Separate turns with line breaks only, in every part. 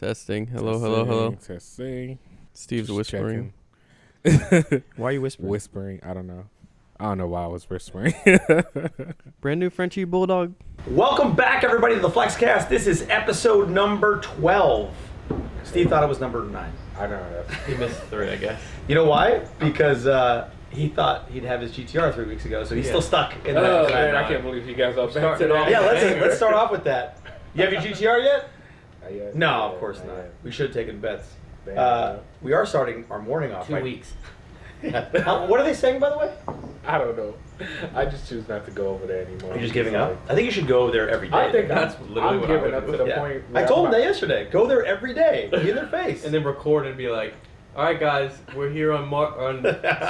Testing. Hello, hello, hello.
Testing.
Steve's
Just
whispering.
checking.
Why are you whispering?
Whispering. I don't know why I was whispering.
Brand new Frenchie Bulldog.
Welcome back, everybody, to the FLEXCAST. This is episode number 12. Steve thought it was number 9.
I know that.
He missed 3, I guess.
You know why? Because he thought he'd have his GTR 3 weeks ago, so he's still stuck in
Oh
that.
man, I can't believe you guys are back
Starting off.
today.
Yeah, let's start off with that. You have your GTR yet?
Yet.
No, of course not. We should have taken bets. We are starting our morning off.
2 weeks.
What are they saying, by the way?
I don't know. I just choose not to go over there anymore.
You're just giving up? I think you should go over there every day.
I think
That's
I'm
literally what I
giving
would
up
do.
to the
Yeah.
point.
I
where
told
I'm
them that yesterday. Go there every day. Be in their face.
And then record and be like, all right, guys, we're here on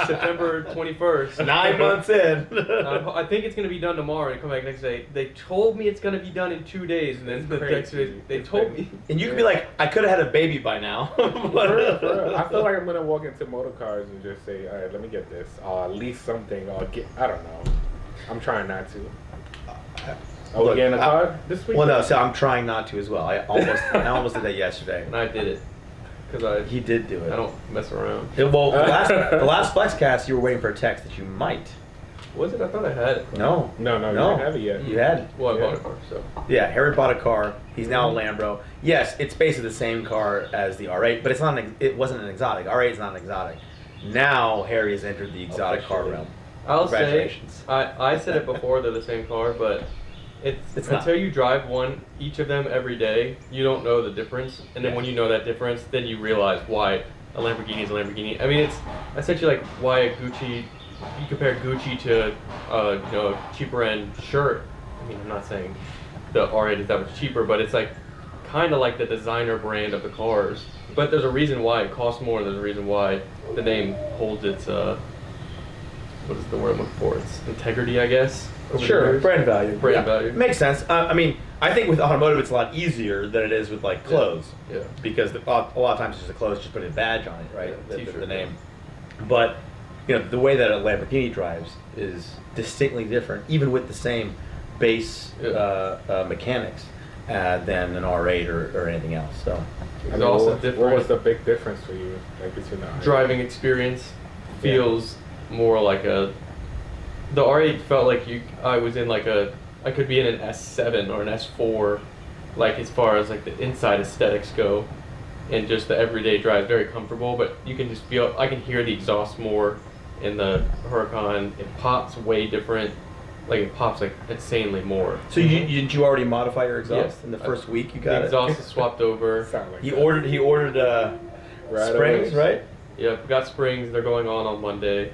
September 21st.
9 months in.
I think it's going to be done tomorrow and come back next day. They told me it's going to be done in 2 days. And then
It's
the next
crazy.
day, they
It's
told
crazy.
me.
And you could be like, I could have had a baby by now.
For real. I feel like I'm gonna walk into motor cars and just say, all right, let me get this, or at least something, or get. I don't know. I'm trying not to. Are we
Look,
getting a car this week?
Well, no, so I'm trying not to as well. I almost did that yesterday.
And I did it. Because
He did do it.
I don't mess around.
Well, the last FlexCast, you were waiting for a text that you might.
Was it? I thought I had it.
No.
No, you don't have it yet.
You had.
Well, I
Yeah.
bought a car, so.
Yeah, Harry bought a car. He's now a Lambro. Yes, it's basically the same car as the R8, but it's not. It wasn't an exotic. R8 is not an exotic. Now Harry has entered the exotic car
Officially.
realm.
I'll say,
Congratulations.
I said it before, they're the same car, but
It's
until
not.
you drive each of them every day, you don't know the difference. And then
Yeah.
when you know that difference, then you realize why a Lamborghini is a Lamborghini. I mean, it's essentially like why a Gucci, you compare Gucci to a cheaper end shirt. I mean, I'm not saying the R8 is that much cheaper, but it's like kind of like the designer brand of the cars. But there's a reason why it costs more. There's a reason why the name holds its what is the word I'm looking for? It's integrity, I guess. over the
Sure,
years.
brand value.
Brand
Yeah,
value.
makes sense. I mean, I think with automotive, it's a lot easier than it is with like clothes.
Yeah.
Because a lot of times it's just a clothes, just put a badge on it, right?
Yeah,
the
t-shirt,
name. But the way that a Lamborghini drives is distinctly different, even with the same base mechanics than an R8 or anything else. So
It's also
what
different.
was the big difference for you, like between the
Driving experience feels more like the R8 felt like I was in I could be in an S7 or an S4, like as far as like the inside aesthetics go, and just the everyday drive, very comfortable, but you can just feel, I can hear the exhaust more in the Huracan. It pops way different, like it pops like insanely more.
So did you already modify your exhaust
Yes.
in the first week? You
The
got
exhaust is swapped over.
Sound like
He
that.
ordered
Right
springs,
away.
right?
Yep, got springs. They're going on Monday.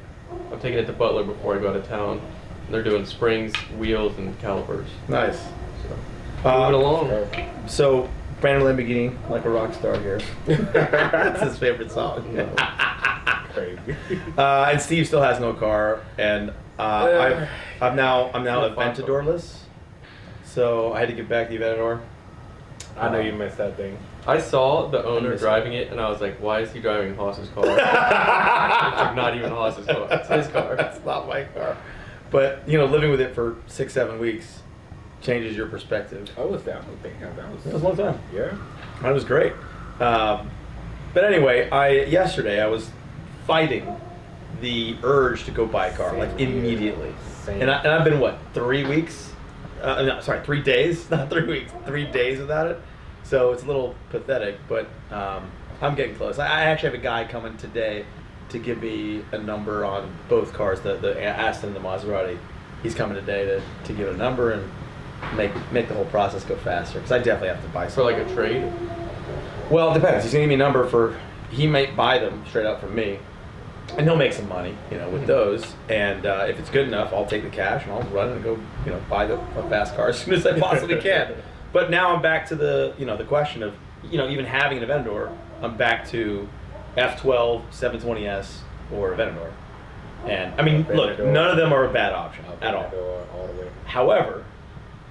I'm taking it to Butler before I go out of town. And they're doing springs, wheels, and calipers.
Nice.
So, moving along.
Okay.
So Brandon Lamborghini, like a rock star here. That's his favorite song.
Crazy.
And Steve still has no car, and I'm now Aventadorless. So I had to get back the Aventador.
I know you missed that thing.
I saw the owner
miss
driving it, and I was like, "Why is he driving Hoss's car?" It's like not even Hoss's car; it's his car.
It's not my car. But living with it for 6-7 weeks changes your perspective.
I was down with thing. That
It was a long time.
Yeah.
That was great. But anyway, yesterday I was fighting the urge to go buy a car,
Same
like
here.
immediately.
Same.
And I've been 3 weeks? No, sorry, 3 days, not 3 weeks. 3 days without it. So it's a little pathetic, but I'm getting close. I actually have a guy coming today to give me a number on both cars, the Aston and the Maserati. He's coming today to give it a number and make the whole process go faster. Because I definitely have to buy
For
something.
like a trade.
Well, it depends. He's gonna give me a number he might buy them straight out from me, and he'll make some money, with those. And if it's good enough, I'll take the cash and I'll run and go, buy a fast car as soon as I possibly can. But now I'm back to the question of, even having an Aventador, I'm back to F12, 720S, or Aventador. And I mean, look,
Aventador.
none of them are a bad option at all.
All the way.
However,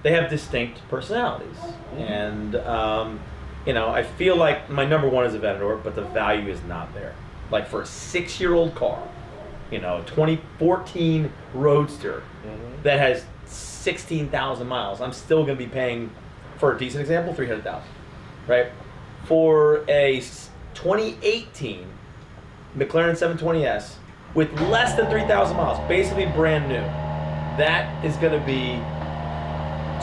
they have distinct personalities, and I feel like my number one is Aventador, but the value is not there. Like for a 6-year-old car, 2014 Roadster that has 16,000 miles, I'm still going to be paying, for a decent example, $300,000, right? for a 2018 McLaren 720S with less than 3,000 miles, basically brand new, that is going to be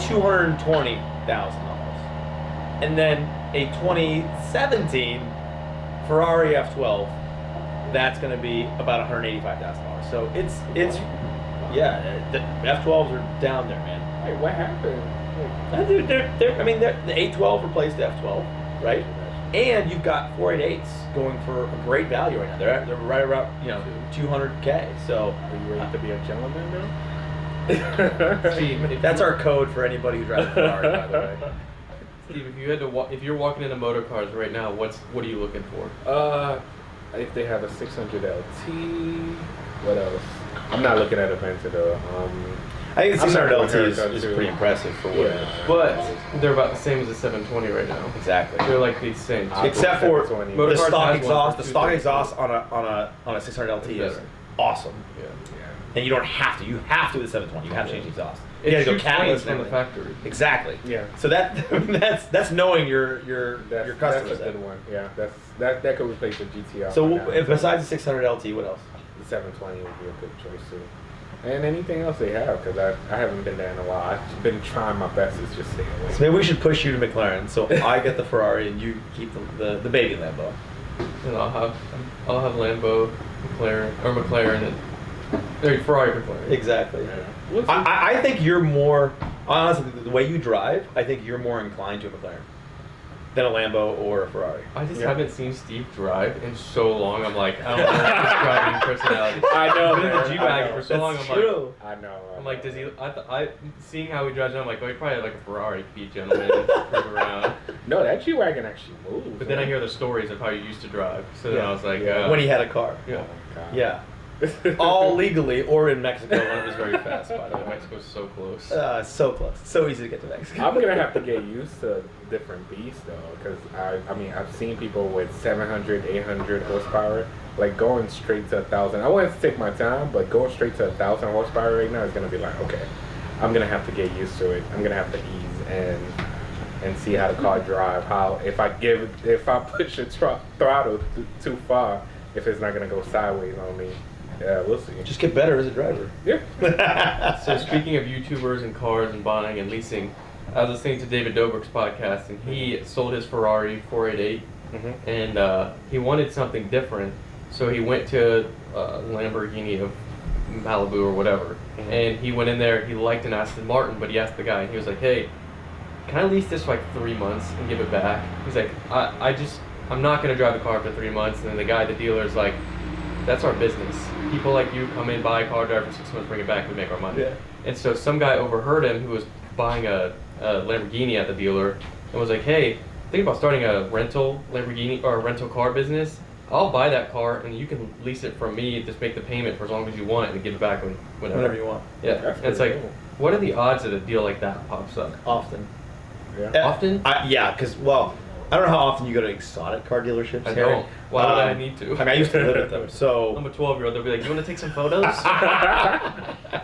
$220,000. And then a 2017 Ferrari F12, that's going to be about $185,000. So it's yeah, the F12s are down there, man.
Hey, what happened?
The A12 replaced the F12, right? And you've got 488s going for a great value right now. They're right around 200K. So
Are you ready to be a gentleman now?
Steve,
that's our code for anybody who drives a Ferrari, by the way.
Steve, if you had to, if you're walking into motor cars right now, what are you looking for?
If they have a 600 LT, what else? I'm not looking at Aventador.
I think the
I'm
600
not
LT
going
is
haircut,
pretty impressive for what it is.
But they're about the same as the 720 right now.
Exactly.
They're like the same.
Except for
Motor
the
Cars
stock
has one
exhaust.
for
The stock
230.
exhaust on a 600 LT is
better.
awesome.
Yeah.
And you don't have to. You have to with the 720. You have to change the exhaust.
It
You gotta go
shoots
catalyst
flames from the
and
factory.
exactly.
Yeah.
So that's knowing your
That's
customers.
a good one. Yeah, that could replace the GTR.
So
right now.
if besides the 600 LT, what else?
The 720 would be a good choice too. And anything else they have, because I haven't been there in a while. I've been trying my best to just stay away.
So maybe we should push you to McLaren. So I get the Ferrari and you keep the baby Lambo.
And I'll have Lambo, McLaren, and Ferrari, McLaren.
Exactly.
Yeah.
I think you're more, honestly, the way you drive, I think you're more inclined to a McLaren than a Lambo or a Ferrari.
I just haven't seen Steve drive in so long. I'm like, I don't know his driving personality.
I know,
I've been in
man.
the
I
G-Wagon
know.
for so long.
That's
I'm
true.
like,
I know.
I'm like, does he? Seeing how he drives, I'm like, oh, he probably had like a Ferrari to be a gentleman and move around.
No, that G-Wagon actually moves.
But then I hear the stories of how you used to drive. So then I was like,
When he had a car.
yeah.
God.
Yeah. All legally or in Mexico when it was very fast, by the way.
Mexico's so close.
So close. So easy to get to Mexico.
I'm gonna have to get used to different beasts though, because I've seen people with 700, 800 horsepower, like going straight to 1,000. I want to take my time, but going straight to 1,000 horsepower right now is gonna be like, okay, I'm gonna have to get used to it. I'm gonna have to ease and see how the car drive. How if I push the throttle too far, if it's not gonna go sideways on me. Yeah, we'll see.
Just get better as a driver.
Yeah.
So speaking of YouTubers and cars and buying and leasing, I was listening to David Dobrik's podcast, and he sold his Ferrari 488, and he wanted something different, so he went to Lamborghini of Malibu or whatever, and he went in there. He liked an Aston Martin, but he asked the guy, and he was like, "Hey, can I lease this for like 3 months and give it back?" He's like, I'm not gonna drive the car for 3 months." And then the guy, the dealer, is like, "That's our business. People like you come in, buy a car, drive for 6 months, bring it back, we make our money."
Yeah.
And so some guy overheard him who was buying a Lamborghini at the dealer and was like, "Hey, think about starting a rental Lamborghini or a rental car business. I'll buy that car and you can lease it from me, just make the payment for as long as you want and give it back whenever
you want.
Yeah.
That's
And it's
pretty
like,
cool.
what are the odds that a deal like that pops up?
Often.
Yeah.
Often?
Yeah, because, well, I don't know how often you go to exotic car dealerships.
I
here.
don't. Why would I need to?
I mean, I used to live at them, so...
I'm a 12-year-old. They'll be like, "You want to take some photos?"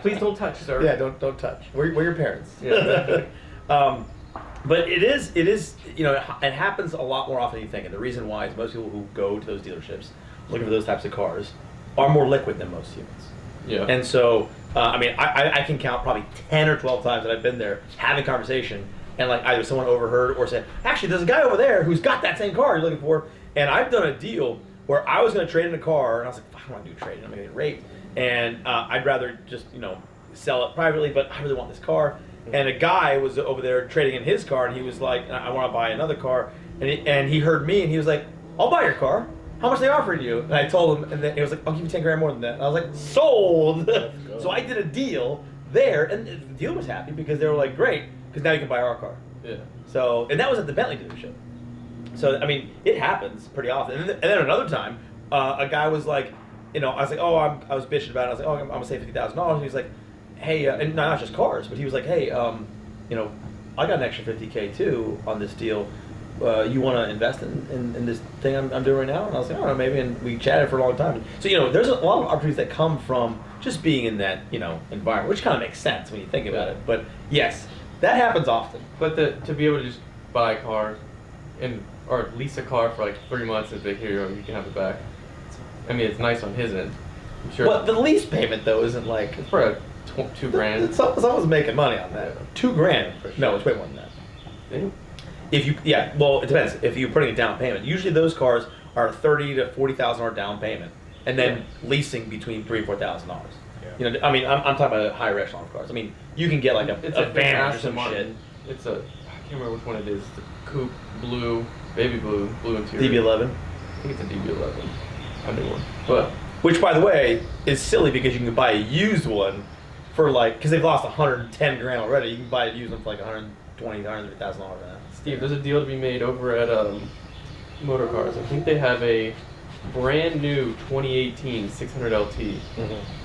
"Please don't touch, sir."
Yeah, don't touch. We're your parents.
Yeah.
But it is, it happens a lot more often than you think. And the reason why is most people who go to those dealerships looking for those types of cars are more liquid than most humans.
Yeah.
And so, I can count probably 10 or 12 times that I've been there having a conversation and like either someone overheard or said, "Actually, there's a guy over there who's got that same car you're looking for." And I've done a deal where I was going to trade in a car and I was like, "I don't want to do trading. I'm going to get raped." And I'd rather just, sell it privately, but I really want this car. And a guy was over there trading in his car, and he was like, "I want to buy another car." And he heard me, and he was like, "I'll buy your car. How much they offering you?" And I told him, and then he was like, "I'll give you 10 grand more than that." And I was like, "Sold." So I did a deal there, and the dealer was happy because they were like, "Great, because now you can buy our car."
Yeah.
So, and that was at the Bentley dealership. So, I mean, it happens pretty often. And then another time, a guy was like, I was like, I was bitching about it. I was like, I'm going to save $50,000. And he was like, "Hey," and not just cars, but he was like, "Hey, I got an extra $50K too on this deal. You want to invest in this thing I'm doing right now?" And I was like, "I don't know, maybe." And we chatted for a long time. So, there's a lot of opportunities that come from just being in that, environment, which kind of makes sense when you think about it. But yes, that happens often.
But to be able to just buy a car, or lease a car for like 3 months and say, here you can have it back. I mean, it's nice on his end. I'm sure.
Well, the lease payment though isn't like
It's probably $2,000.
Someone's making money on that. $2,000. No, it's way more than that. If you, well, it depends. If you're putting a down payment, usually those cars are $30,000 to $40,000 down payment, and then leasing between $3,000 and $4,000. You know, I mean, I'm talking about higher echelon cars. I mean, you can get like a van or some shit.
It's a, I can't remember which one it is. It's a coupe, blue, baby blue interior.
DB11.
I think it's a DB11. A new one. But
which, by the way, is silly because you can buy a used one for like, because they've lost $110,000 already. You can buy a used one for like $120,000, $130,000 now.
Steve, there's a deal to be made over at Motor Cars. I think they have a brand new 2018 600 LT.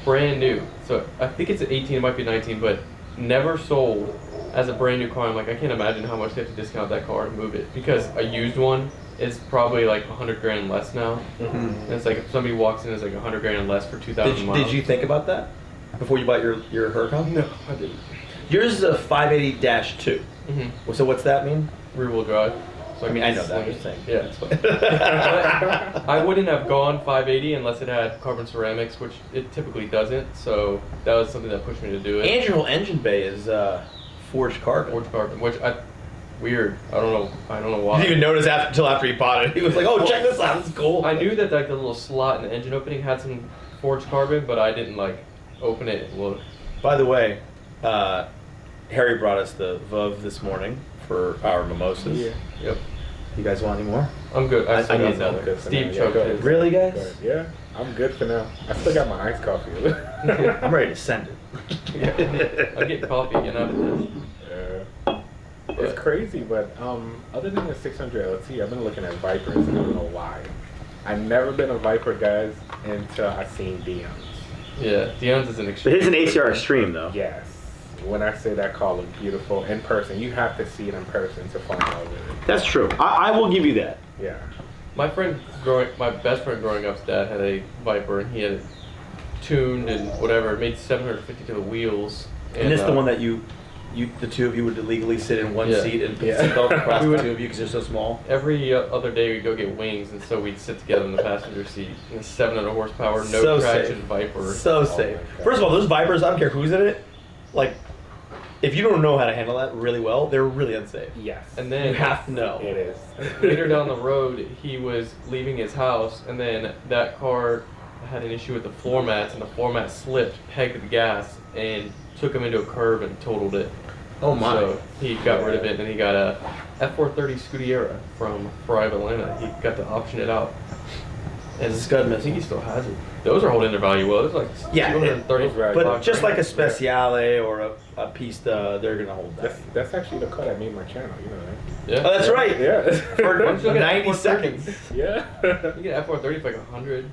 Brand new. So I think it's an 18, it might be 19, but never sold as a brand new car. I'm like, I can't imagine how much they have to discount that car to move it, because a used one is probably like $100,000 less now. And it's like if somebody walks in, it's like $100,000 less for 2,000 miles.
Did you think about that before you bought your Huracan?
No, I didn't.
Yours is a 580-2. So what's that mean?
Rear wheel drive. So
I mean, I know that. I'm just saying.
Yeah, it's fine. I wouldn't have gone 580 unless it had carbon ceramics, which it typically doesn't. So that was something that pushed me to do it.
And your whole engine bay is forged carbon.
Forged carbon, which weird. I don't know why.
You didn't even notice until after he bought it. He was like, "Oh, check this out. This is cool."
I knew that like the little slot in the engine opening had some forged carbon, but I didn't like open it and look.
By the way, Harry brought us the Veuve this morning for our mimosas.
Yeah. Yep.
You guys want any more?
I'm good. I still
need
got
another.
Steve choked his.
Really, guys?
Yeah, I'm good for now. I still got my iced coffee.
I'm ready to send it.
Yeah. I'm getting coffee again out of this.
It's crazy, but other than the 600 LT, I've been looking at Vipers, and I don't know why. I've never been a Viper, guys, until I seen Dion's.
Yeah, Dion's is an
But
extreme.
his an ACR Extreme, though.
Yes. When I say that car looked beautiful in person, you have to see it in person to fall in love with it.
That's true. I will give you that.
Yeah.
My best friend growing up's dad had a Viper, and he had it tuned and whatever. It made 750 to the wheels.
And this the one that the two of you would illegally sit in one seat and put the seatbelt across the two of you because they're so small?
Every other day we'd go get wings, and so we'd sit together in the passenger seat. In a 700 horsepower, no
So
traction
safe.
Viper.
So safe. First of all, those Vipers, I don't care who's in it. Like, if you don't know how to handle that really well, they're really unsafe.
Yes.
And then
You have to know.
It is.
later down the road, he was leaving his house, and then that car had an issue with the floor mats, and the floor mat slipped, pegged the gas, and took him into a curve and totaled it.
Oh my.
So he got rid of it, and he got a F430 Scudiera from Ferrari of Atlanta. He got to option it out. And
Scud
I think he still has it. Those are holding their value well. It's like
Yeah,
230.
right.
But just like a Speciale or a Pista, they're going to hold that.
That's actually the car that made my channel, you know that?
Yeah.
Oh, that's right.
Yeah.
For
Why don't you look at
90
F430s?
seconds.
Yeah.
You get F430 for like 100.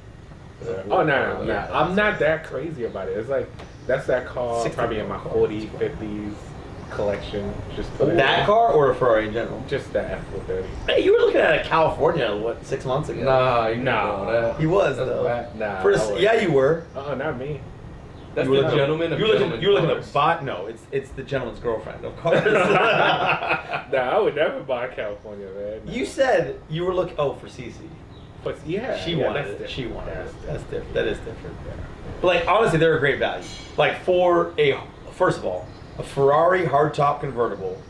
Oh, no. I'm not that crazy about it. It's like, that's that car
60
probably in my 40s, 50s collection. Just
That car or a Ferrari in general?
Just the F430.
Hey, you were looking at a California, what, 6 months ago?
Nah, you
Nah.
know that.
He was,
That's
though.
whack.
Nah.
For
I wasn't.
yeah, you were.
Not me.
That's
You were
the
looking-
gentleman of
You were looking.
gentlemen
You were looking
cars.
at bot. No, it's the gentleman's girlfriend, of course.
Nah, I would never buy California, man.
You said you were looking. Oh, for Cece.
But yeah,
She
yeah,
wanted
that's
it. She
different.
wanted it.
That's
That's different. That is different.
Yeah.
But like honestly, they're a great value. Like for first of all, a Ferrari hardtop convertible,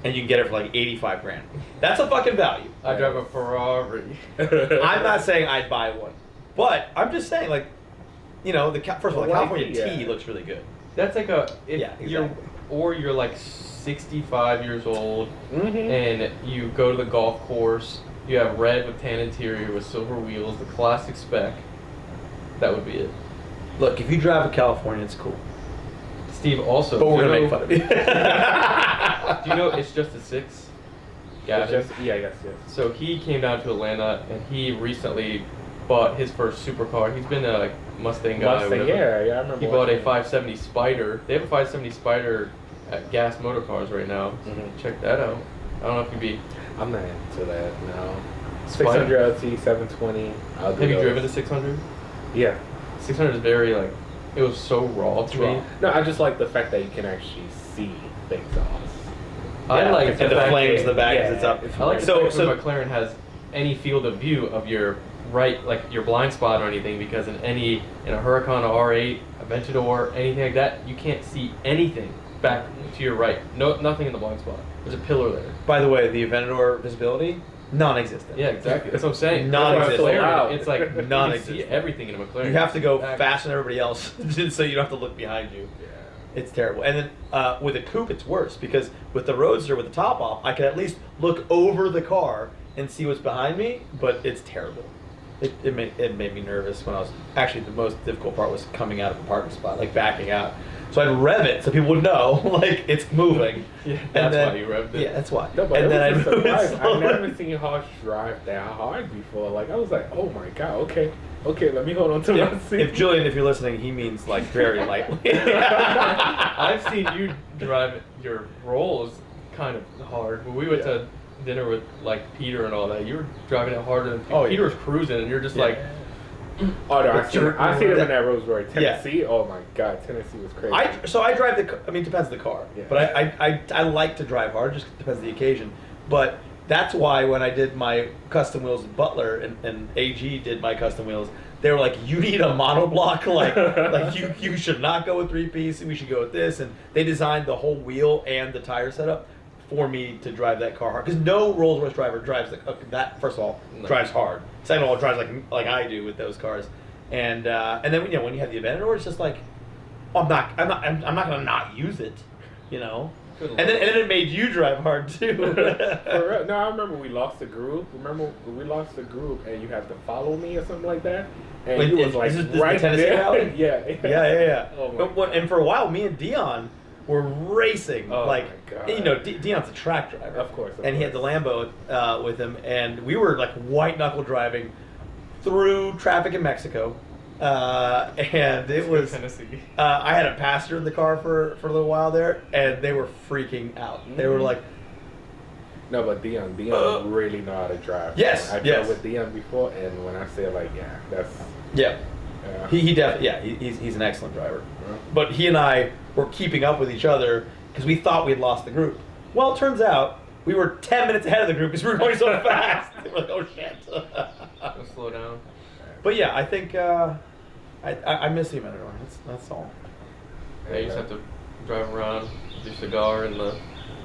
and you can get it for like $85,000. That's a fucking value.
I drive a Ferrari.
I'm not saying I'd buy one, but I'm just saying like, you know, first of all, the
Well,
California
yeah.
T looks really good.
That's like a
Yeah, exactly.
you're like 65 years old
Mm-hmm.
and you go to the golf course. You have red with tan interior with silver wheels, the classic spec. That would be it.
Look, if you drive a California, it's cool.
Steve also.
But we're
do
gonna
you
make
know-
fun of you.
Do you know it's just a 6? Gavin?
Yes.
So he came down to Atlanta and he recently bought his first supercar. He's been a like Mustang guy.
Mustang,
whatever.
yeah, I remember.
He bought a
watching it.
570 Spider. They have a 570 Spider at Gas Motor Cars right now.
Mhm.
Check that out. I don't know if you'd be.
I'm not into that. No.
Spider.
600 LT, 720. I'll do
Have you
those.
driven a 600?
Yeah.
600 is very like. It was so raw to me.
No, I just like the fact that you can actually see things off.
I like
and the
fact
flames
that-
in the back
yeah,
as it's up.
it's
I like the
So-
fact
so-
that McLaren has any field of view of your right, like your blind spot or anything, because in a Huracan R8, Aventador, anything like that, you can't see anything back to your right. No, nothing in the blind spot. There's a pillar there.
By the way, the Aventador visibility, non-existent.
Yeah, exactly. That's what I'm saying.
Non-existent.
That's why
Wow.
McLaren, it's like you can see
Non-existent.
everything in a McLaren.
You have to go
Back.
faster than everybody else, so you don't have to look behind you.
Yeah.
It's terrible. And then with a coupe, it's worse because with the Roadster, with the top off, I can at least look over the car and see what's behind me. But it's terrible. It made me nervous when I was actually the most difficult part was coming out of the parking spot, like backing out. So I'd rev it so people would know like it's moving.
Yeah,
And
that's
then-
why you revved it.
Yeah, that's why.
No, but
and then
it
I'd
was a
move it
surprise. I've
slower.
never seen Hoss drive that hard before. Like I was like, oh my god, okay, let me hold on to my seat.
If Julian, if you're listening, he means like very lightly.
I've seen you drive your Rolls kind of hard. When we went to dinner with like Peter and all that, you were driving it harder than
Oh, yeah.
Peter was cruising, and you're just
Yeah.
like,
Oh no, I see him in that Rolls Royce,
Yeah.
Tennessee. Oh my god, Tennessee was crazy.
I drive the. I mean, it depends on the car.
Yeah.
But I like to drive hard. Just depends on the occasion. But that's why when I did my custom wheels at Butler and AG did my custom wheels, they were like, you need a monoblock. Like you should not go with 3-piece. We should go with this. And they designed the whole wheel and the tire setup for me to drive that car hard. Because no Rolls Royce driver drives that. First of all,
No.
drives hard. Second of all, drives like I do with those cars. And then when you have the Aventador, it's just like, oh, I'm not gonna not use it, you know.
Good
And then it made you drive hard too.
For real. No, I remember we lost the group. Remember we lost the group and you had to follow me or something like that. And
Wait,
you was
is
like
this the
right
Tennessee
there.
rally?
Yeah.
yeah.
Oh my
But
God.
and for a while, me and Dion were racing.
Oh
like,
my God.
and, you know, Dion's a track driver.
Of course, of
and he had the
course.
Lambo with him, and we were like white knuckle driving through traffic in Mexico. And it was.
Tennessee.
I had a passenger in the car for a little while there, and they were freaking out. They were like,
No, but Dion really know how to drive.
Yes,
I drove
yes.
with Dion before, and when I say like, yeah, that's
yeah.
yeah.
He definitely, yeah, he's an excellent driver.
Yeah.
But he and I were keeping up with each other because we thought we'd lost the group. Well, it turns out we were 10 minutes ahead of the group because we were going so fast. We're like, oh shit.
Go slow down.
But yeah, I think I miss the Aventador. That's all.
Yeah, you just have to drive around with your cigar and the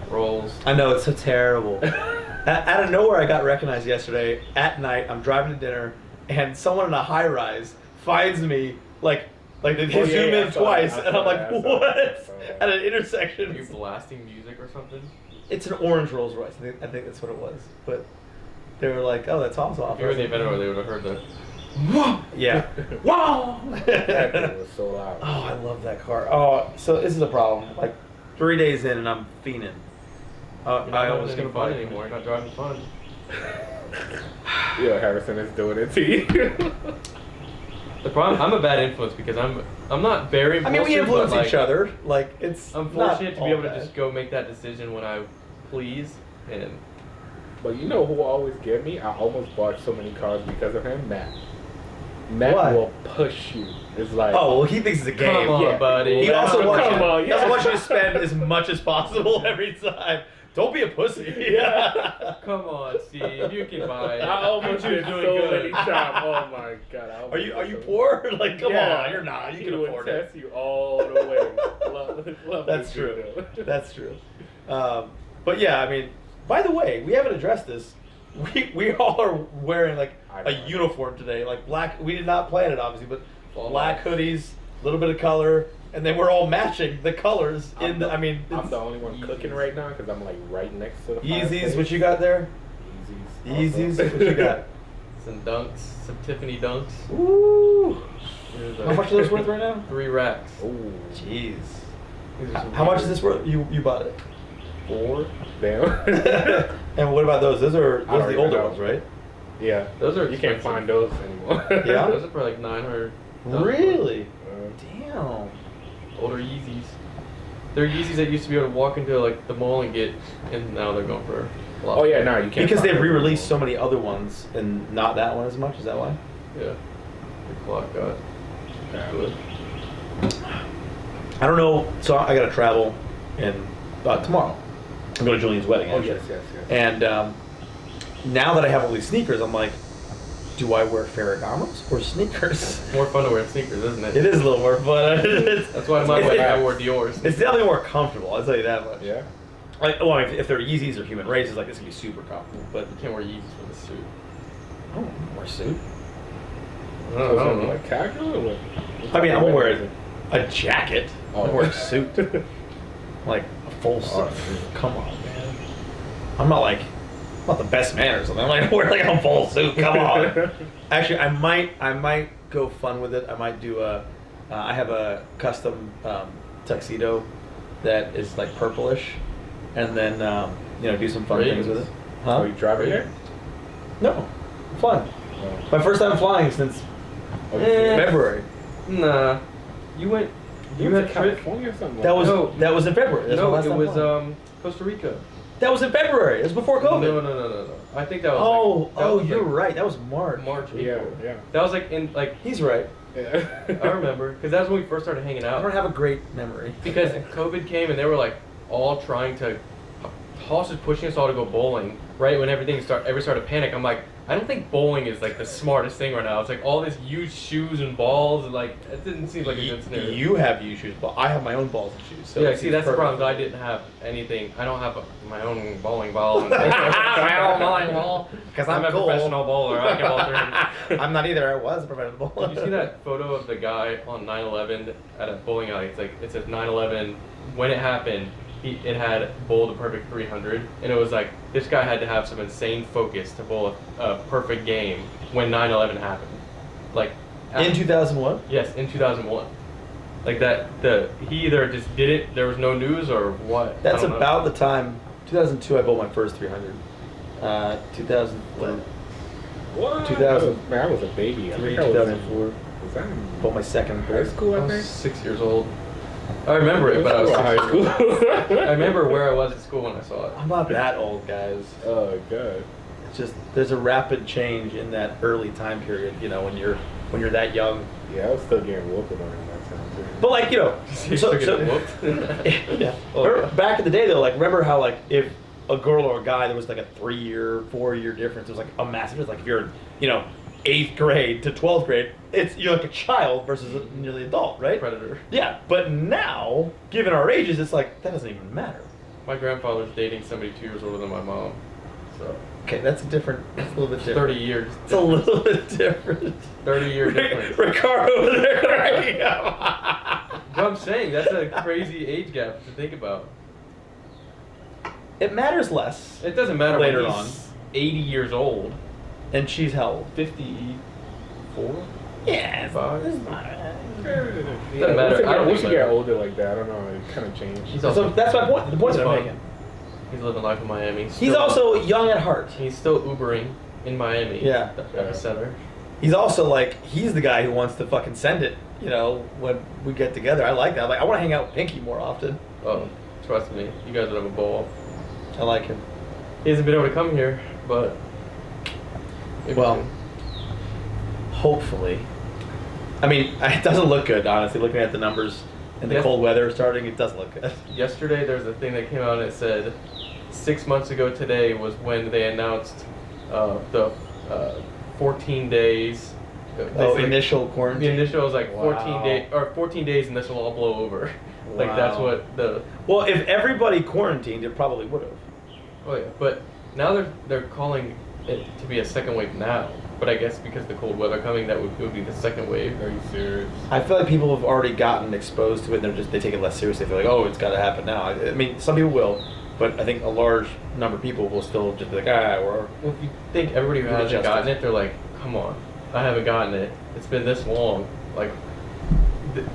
Rolls.
I know, it's so terrible. Out of nowhere, I got recognized yesterday at night. I'm driving to dinner, and someone in a high rise finds me like they
Oh, yeah,
zoom
yeah,
in
I saw
twice,
that, I
and
saw
I'm like,
that, I saw
what?
that, I saw that.
At an
Are you
intersection.
blasting music or something?
It's an orange Rolls Royce. I think that's what it was. But they were like, oh, that's awesome.
If you were in the Aventador, they would have heard the.
Yeah. Wow.
That thing was so loud.
Oh, I love that car. Oh, so this is a problem. Like 3 days in, and I'm fiending.
You're not
I
having
was
any
gonna
fun
buy
anymore. You're not driving fun.
Yeah, Harrison is doing it to you.
The problem, I'm a bad influence because I'm not very.
I mean, we
impulsive,
influence
but, like,
each other. Like it's.
I'm
not
fortunate to
all
be able to
bad.
just go make that decision when I please, and
But you know who always get me? I almost bought so many cars because of him, Matt. Matt
Why?
will push you. It's like,
Oh well, he thinks it's a game.
Come on,
yeah.
buddy.
He also
Come
wants you.
on,
He also
yeah.
wants you to spend as much as possible every time. Don't be a pussy.
Yeah.
Come on, Steve, you can buy it.
I almost
You
did
doing
so
good.
many times. Oh my god. I
Are you
almost did so-
poor? Like, come
Yeah.
on, you're not. You
He
can
would
afford it.
test you all the way. Love
That's
this
true.
dude, though.
That's true. But yeah, I mean, by the way, we haven't addressed this. We all are wearing like
I
a
know.
uniform today, like black. We did not plan it, obviously, but
All
black
black.
hoodies, a little bit of color, and then we're all matching the colors in the. I mean,
I'm
it's
the only one cooking right now because I'm like right next to the
Yeezys.
fireplace.
What you got there?
Yeezys.
Yeezys.
also.
What you got?
Some dunks, some Tiffany dunks.
Ooh.
Here's
How much are those worth right now?
3 racks.
Ooh.
Jeez.
These are some
How much is
weird-
this worth? You bought it.
4.
Damn.
And what about those? Those are
I don't
the
even
older
know.
ones, right?
Yeah.
Those are
You can't
expensive.
find those anymore.
Yeah?
Those are for like 900.
Really?
Uh,
Damn.
Older Yeezys. They're Yeezys that used to be able to walk into like the mall and get, and now they're going for a lot.
oh yeah, no, you can't.
Because
find
they've
those
re-released so
anymore.
many other ones and not that one as much. Is that why?
Yeah. The clock got good.
I don't know. So I got to travel in tomorrow. I'm going to Julian's wedding.
Oh,
Actually.
yes.
And now that I have all these sneakers, I'm like, do I wear Ferragamos or sneakers?
It's more fun to wear sneakers, isn't it?
It is a little more fun.
That's why my wedding I wore Dior's.
It's definitely more comfortable. I'll tell you that much.
Yeah.
Like, well, if they're Yeezys or Human Races, like this can be super comfortable. But
You can't wear Yeezys with a suit.
I don't wear a suit.
I don't know.
Like casual or what?
I mean, I'm gonna wear a jacket. I
Oh.
wear a suit, like a full suit.
Oh,
Come on, man. I'm not the best man or something. I'm like wear like a full suit. Come on. Actually, I might go fun with it. I might do I have a custom tuxedo that is like purplish, and then do some fun things with it.
Oh, you driving there?
No, I'm flying.
Oh.
My first time flying since February.
Nah. You went. You
went
had
to
trip.
California or something.
That was
No.
that was in February. That's my
No,
last
it
time
was
flying.
Costa Rica.
That was in February. It was before COVID.
No. I think that was.
You're right. That was March.
March,
Yeah,
April.
yeah.
That was like in like.
He's right.
Yeah.
I remember because that was when we first started hanging
I
out.
don't have a great memory.
Because COVID came and they were like all trying to. Hoss was pushing us all to go bowling. Right when everything started to panic, I'm like, I don't think bowling is like the smartest thing right now. It's like all this huge shoes and balls and like it didn't seem like a good scenario.
You have used shoes, but I have my own balls and shoes. So
yeah,
it
see
seems
that's the
perfect.
problem. I didn't have anything. I don't have my own bowling ball. My own bowling ball.
Because
I'm a
cool.
professional bowler. I can bowl through.
I'm not either. I was a professional bowler.
Did you see that photo of the guy on 9/11 at a bowling alley? It's like it says 9/11 when it happened. It had bowled a perfect 300, and it was like this guy had to have some insane focus to bowl a perfect game when 9/11 happened. Like
In 2001?
yes, in 2001. Like that, he either just did it. There was no news or what.
That's
I don't know.
about the time. 2002, I bowled my first 300. 2003,
What?
2000.
Man, I was a baby. I think I was
2004.
Was that in
Bowled my second.
high school,
I
I
was
think?
6 years old. I remember it, but I was
high
6 years old.
school.
I remember where I was at school when I saw it.
I'm not that old, guys.
Oh, God.
It's just there's a rapid change in that early time period. When you're that young.
Yeah, I was still getting whooped on that time, too.
But like
You still get whooped?
yeah.
Oh, yeah.
Back in the day though, like remember how like if a girl or a guy there was like a 3-year, 4-year difference. It was like a massive difference. Like if you're 8th grade to 12th grade, you're like a child versus a nearly adult, right?
Predator.
Yeah, but now, given our ages, it's like that doesn't even matter.
My grandfather's dating somebody 2 years older than my mom. So
Okay, that's a little bit different.
30 years.
It's a little bit different.
30-year difference.
Ricardo over there cracking up.
But I'm saying that's a crazy age gap to think about.
It matters less.
It doesn't matter
Later
when
on.
he's 80 years old.
And she's how old?
54?
Yeah,
Five.
it's not.
Yeah,
matter. I don't
once you
think
get
so.
older like that, I don't know, it kind of changed.
He's
So
also
that's my point. The point
he's
that I'm
fun.
making.
He's living life in Miami.
He's
Still-
also young at heart.
He's still Ubering in Miami.
Yeah.
The epicenter.
He's also like he's the guy who wants to fucking send it. When we get together, I like that. I'm like, I want to hang out with Pinky more often.
Oh, trust me, you guys would have a ball.
I like him.
He hasn't been able to come here, but maybe
Well,
soon.
hopefully. I mean, it doesn't look good, honestly. Looking at the numbers and the
Yes.
cold weather starting, it doesn't look good.
Yesterday there's a thing that came out and it said 6 months ago today was when they announced the 14 days.
Initial
The
quarantine.
initial was like 14
Wow.
days or 14 days and this will all blow over. Like that's
Wow.
what the
Well, if everybody quarantined, it probably would have.
oh yeah. But now they're calling it to be a second wave now. But I guess because the cold weather coming, it would be the second wave.
Are you serious?
I feel like people have already gotten exposed to it, and they take it less seriously. They're like, oh, it's got to happen now. I mean, some people will, but I think a large number of people will still just be like, we're.
Well, if you think everybody who
Give it
hasn't
justice.
gotten it, they're like, come on, I haven't gotten it. It's been this long. Like,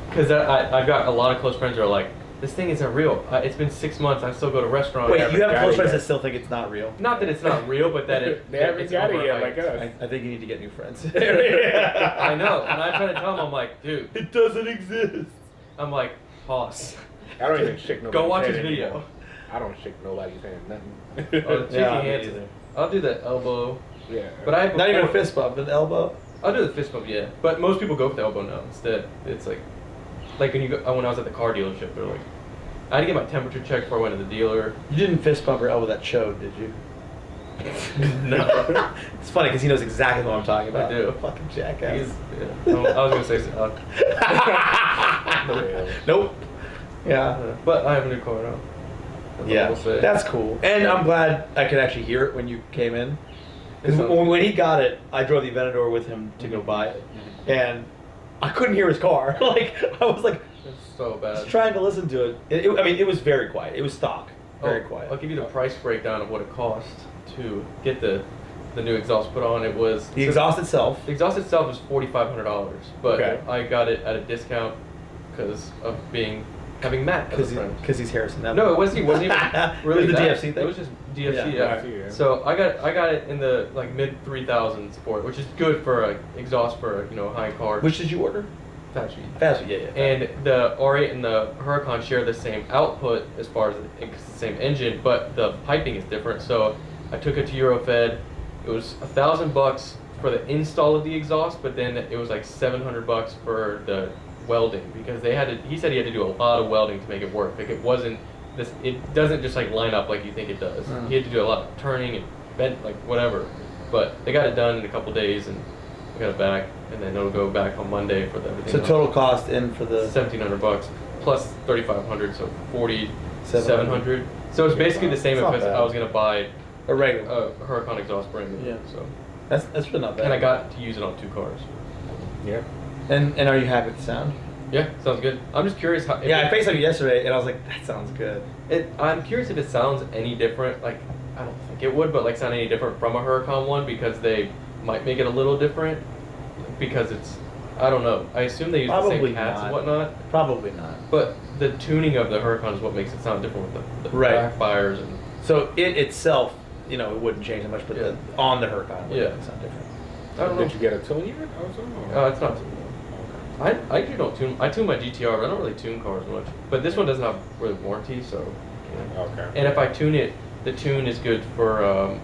because I've got a lot of close friends who are like, this thing isn't real. It's been 6 months. I still go to restaurants.
Wait,
haven't
you have
got
close
it
friends
yet.
that still think it's not real?
Not that it's not real, but that
They haven't
it's
got it
over,
yet, like us.
I think you need to get new friends.
I know, and I try to tell them, I'm like, dude,
It doesn't exist.
I'm like, Hoss.
I don't even shake nobody.
Go watch his video.
I don't shake nobody's hand, nothing.
Oh, the
Yeah,
shaky
me
hands.
neither.
I'll do the elbow,
Yeah.
but I
Not even a fist bump, an elbow.
I'll do the fist bump, yeah. But most people go for the elbow now instead. It's like when you go when I was at the car dealership, they're like, I had to get my temperature checked before I went to the dealer.
You didn't fist bump your elbow that showed, did you?
No.
It's funny because he knows exactly what I'm talking about.
I do.
Fucking jackass.
Yeah. I was gonna say
Nope. Yeah.
but I have a new car now. That's all
Yeah.
I'll say.
That's cool. And I'm glad I could actually hear it when you came in. Because
It sounds-
when he got it, I drove the Aventador with him to go buy it, and I couldn't hear his car. Like I was like
It's so bad.
just trying to listen to it. I mean, it was very quiet. It was stock, very quiet.
I'll give you the price breakdown of what it cost to get the new exhaust put on. It was
The exhaust itself.
The exhaust itself is $4,500, but
Okay.
I got it at a discount because of having Matt as a friend.
Because he's Harrison.
No, it wasn't even really
It was the
that.
DFC thing?
It was just DFC.
Yeah.
Yeah.
Yeah.
So I got it in the like mid 3,000s for it, which is good for a exhaust for a high car.
Which did you order?
Fast sheet.
Fast, yeah.
And the R8 and the Huracan share the same output as far as it's the same engine, but the piping is different. So I took it to Eurofed. It was $1,000 for the install of the exhaust, but then it was like $700 for the welding because he said he had to do a lot of welding to make it work. Like it doesn't just like line up like you think it does. He had to do a lot of turning and bent, like whatever. But they got it done in a couple days and we got it back, and then it'll go back on Monday for everything.
So
else.
total cost in for the
$1,700 plus $3,500, so
$700.
$4,700. So it's basically the same
It's not
if
bad.
I was gonna buy
a regular.
a Huracan exhaust brand new.
Yeah.
So
That's really not bad.
and I got to use it on 2 cars.
Yeah.
And are you happy with the sound?
Yeah, sounds good. I'm just curious how.
Yeah, I FaceTimed you yesterday, and I was like, that sounds good.
I'm curious if it sounds any different. Like I don't think it would, but like sound any different from a Huracan one because they might make it a little different because it's. I don't know. I assume they use the
Probably
same cats
not.
and whatnot.
Probably not.
But the tuning of the Huracan is what makes it sound different with the
Right.
backfires and.
So it itself, it wouldn't change that much, but
Yeah.
on the Huracan would
Yeah.
make it sound different.
I don't know.
Did you get a tune yet? Also?
It's not tuned. I usually don't tune. I tune my GTR, but I don't really tune cars much. But this one doesn't have really warranty, so. Yeah.
Okay.
And if I tune it, the tune is good for.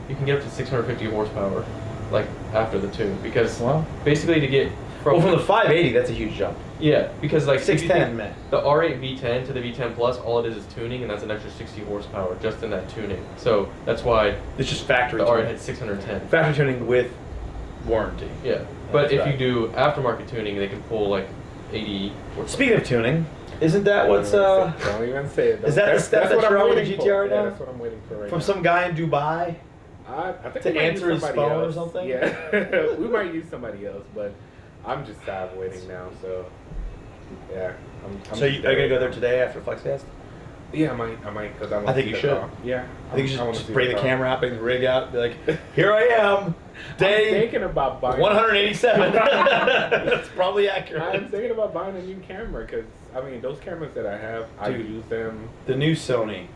You can get up to 650 horsepower, like after the tune, because
Wow.
basically to get
Well, from the 580, that's a huge jump.
yeah, because like if you
610,
think
man.
the R8 V10 to the V10 Plus, all it is tuning, and that's an extra 60 horsepower just in that tuning. So that's why
It's just factory
the R8
tuning.
had 610.
Factory tuning with warranty.
Yeah, but
That's
if
right.
you do aftermarket tuning, they can pull like 80 horsepower.
Speaking of tuning, isn't that what's
Don't even say it.
Is that the
That's-
step
that's
that
what
you're
I'm
on with
waiting
the
for.
GTR right
Yeah,
now?
that's what I'm waiting for right
from
now.
some guy in Dubai?
I think
to
we might use
answer his
somebody
phone or
else.
something?
Yeah, we might use somebody else, but I'm just tired of waiting now. So yeah, I'm
So are you gonna go there today after FLEXCAST?
Yeah, I might, because
I think you should.
Yeah,
I think you
wanna
should
see
just bring the
car.
camera out, bring the rig out, be like, here I am,
I'm
day
thinking about buying.
187. That's probably accurate.
I'm thinking about buying a new camera because those cameras that I have, I
Dude.
use them.
The new Sony.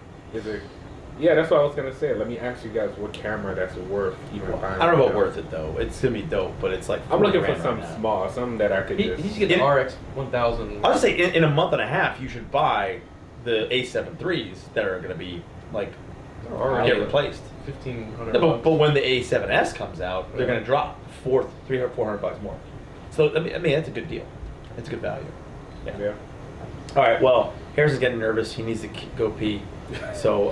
Yeah, that's what I was gonna say. Let me ask you guys what camera that's worth even buying.
I don't know
right
about
now.
worth it though. It's gonna be dope, but it's like
I'm looking for
40 grand
something
right now.
small, something that I could
He
just.
should get the
In-
RX 1000.
I'll just say in a month and a half, you should buy the A7 IIIs that are gonna be like
Already
get replaced.
1,500.
No, but when the A7S comes out, they're gonna drop $400 more. So I mean that's a good deal. It's a good value.
Yeah.
All right. Well, Harrison's getting nervous. He needs to go pee. So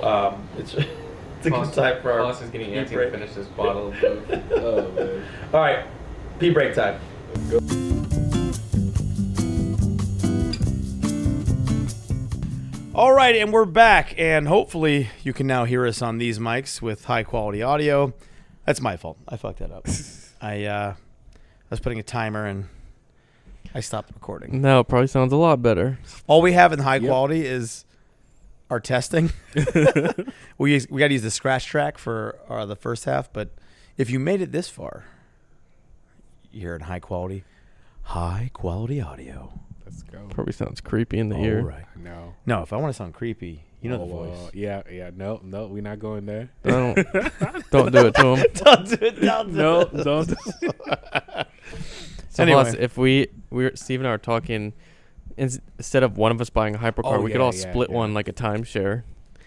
it's a good time for our
Boss is getting
pee
antsy to
break.
finish this bottle of booze.
Oh man.
All right. Pee break time.
Let's go.
All right, and we're back, and hopefully you can now hear us on these mics with high quality audio. That's my fault. I fucked that up. I was putting a timer and I stopped recording.
Now it probably sounds a lot better.
All we have in high quality is our testing. we got to use the scratch track for the first half, but if you made it this far, you're in high quality audio.
Let's go.
Probably sounds creepy in the
All
ear.
right.
No.
No, if I want to sound creepy, you know the voice.
Yeah. No, we're not going there.
Don't do it to him.
Don't do it. Don't do
No,
it.
don't.
So
Anyway.
plus, if Steve and I are talking, instead of one of us buying a hypercar,
Oh,
we could
yeah,
all
yeah,
like a
yeah.
timeshare.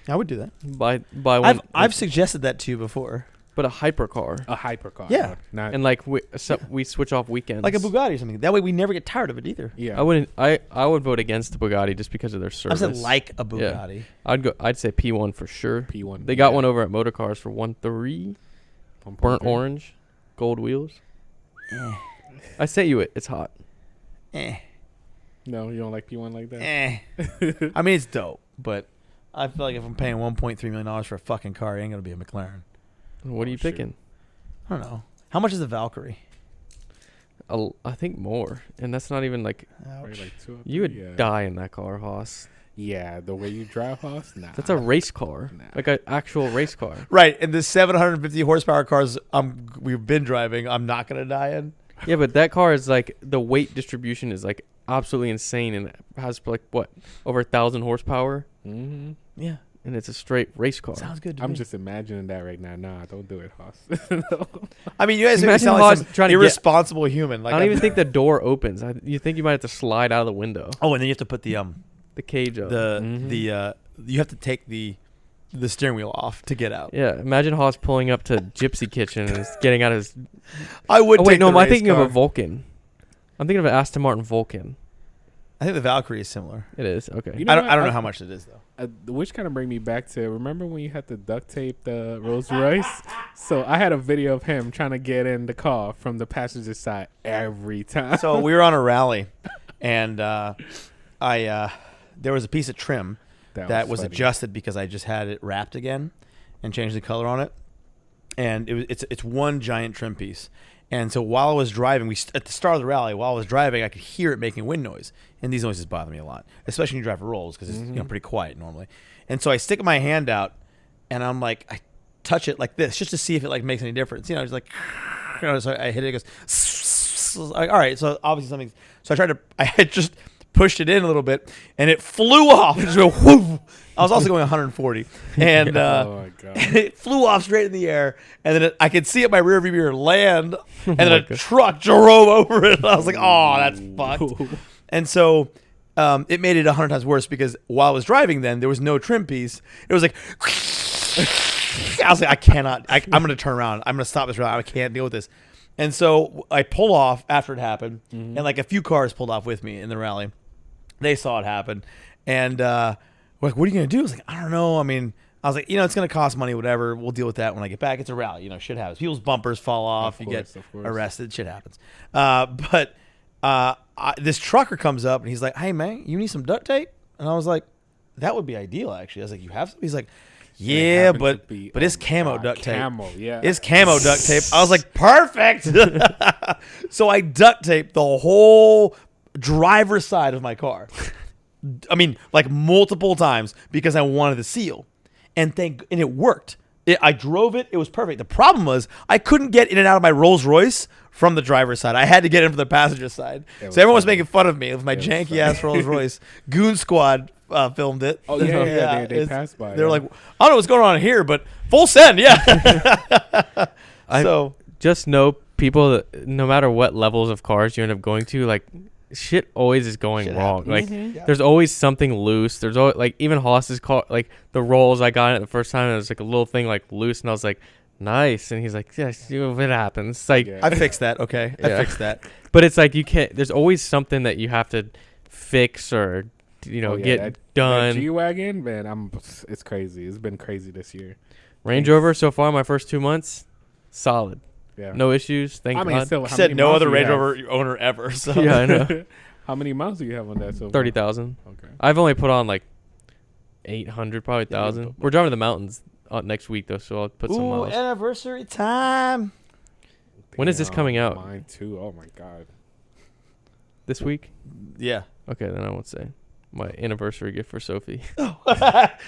I would do that.
Buy one.
I've suggested that to you before.
But a hypercar.
A hypercar.
Yeah.
Not,
And like we switch off weekends.
Like a Bugatti or something. That way we never get tired of it either.
yeah.
I wouldn't. I would vote against the Bugatti just because of their
I
service.
said like a Bugatti.
I'd say P1 for sure.
P1.
They got one over at Motor Cars for 1.3. Burnt orange, gold wheels.
Eh.
I sent you it. It's hot.
Eh.
No, you don't like P1 like that?
Eh. I mean, it's dope, but I feel like if I'm paying $1.3 million for a fucking car, it ain't gonna be a McLaren.
What are you
shoot.
picking?
I don't know. How much is the Valkyrie?
I think more, and that's not even like
Probably like 2 or
you would
3, yeah.
die in that car, Hoss.
Yeah, the way you drive, Hoss? Nah.
That's a race car,
Nah.
like an actual race car.
Right, and the 750 horsepower cars we've been driving, I'm not gonna die in.
Yeah, but that car is like the weight distribution is like absolutely insane, and it has like what over 1,000 horsepower,
Mm-hmm.
Yeah,
and it's a straight race car.
sounds good to
I'm
me.
just imagining that right now. Nah, don't do it, Hoss. No.
I mean, you guys make me
Imagine
sound
Hoss
like some
trying to get-
irresponsible human. Like
I don't even think the door opens. You think you might have to slide out of the window,
Oh, and then you have to put the
cage up.
you have to take the steering wheel off to get out.
Yeah, imagine Hoss pulling up to Gypsy Kitchen and getting out of his.
I would.
Oh wait,
take
no,
the
I'm
race
thinking
car.
of a Vulcan. I'm thinking of an Aston Martin Vulcan.
I think the Valkyrie is similar.
It is okay.
You know
I don't
what?
know how much it is though.
Which kind of bring me back to remember when you had to duct tape the Rolls Royce? So I had a video of him trying to get in the car from the passenger side every time.
So we were on a rally, and there was a piece of trim that was
funny.
adjusted because I just had it wrapped again and changed the color on it, and it's one giant trim piece. And so while I was driving, at the start of the rally, while I was driving, I could hear it making wind noise, and these noises bother me a lot, especially when you drive Rolls because it's pretty quiet normally. And so I stick my hand out, and I'm like, I touch it like this just to see if it like makes any difference. Just like, so I hit it. It goes, like, all right. So obviously something. So I had just pushed it in a little bit, and it flew off. It just went whoof. I was also going 140, and
oh my god!
it flew off straight in the air, and then I could see it my rear view mirror land, and then a
God.
truck drove over it. I was like, "Oh, that's fucked." And so it made it 100 times worse because while I was driving, then there was no trim piece. It was like, I was like, I cannot. I'm going to turn around. I'm going to stop this ride. I can't deal with this. And so I pulled off after it happened, and like a few cars pulled off with me in the rally. They saw it happen, and we're like, what are you going to do? I was like, I don't know. I mean, I was like, it's going to cost money, whatever. We'll deal with that when I get back. It's a rally. Shit happens. People's bumpers fall off. You get arrested. Shit happens. But this trucker comes up, and he's like, hey, man, you need some duct tape? And I was like, that would be ideal, actually. I was like, you have some? He's like, yeah, but it's camo duct tape.
Camo, yeah.
It's camo duct tape. I was like, perfect. So I duct taped the whole driver's side of my car. I mean, like multiple times because I wanted the seal, and it worked. I drove it; it was perfect. The problem was I couldn't get in and out of my Rolls Royce from the driver's side. I had to get in from the passenger side. So everyone was making fun of me with my janky ass Rolls Royce. Goon Squad filmed it.
Oh yeah, they passed by.
They were like, I don't know what's going on here, but full send, yeah. So
just know people that no matter what levels of cars you end up going to, like shit always is going wrong.
happens.
Like there's always something loose. There's always like even Hoss's car, like the Rolls I got it the first time, it was like a little thing like loose, and I was like, nice. And he's like, yes, it happens. It's like
I fixed that. Okay, I fixed that.
But it's like you can't. There's always something that you have to fix or get done.
That G-Wagon, man, it's crazy. It's been crazy this year.
Range Rover so far, my first 2 months, solid.
Yeah.
No issues. Thank God.
Still, how
Said
many
no
miles
other
do you
Range
have?
Rover owner ever. So
Yeah, I know.
How many miles do you have on that so far?
30,000.
Okay.
I've only put on like 800, probably
Yeah,
1,000. We're driving to the mountains next week though, so I'll put some miles.
anniversary time.
When is this coming out?
Mine too. Oh my god.
This week?
Yeah.
Okay, then I won't say. My anniversary gift for Sophie.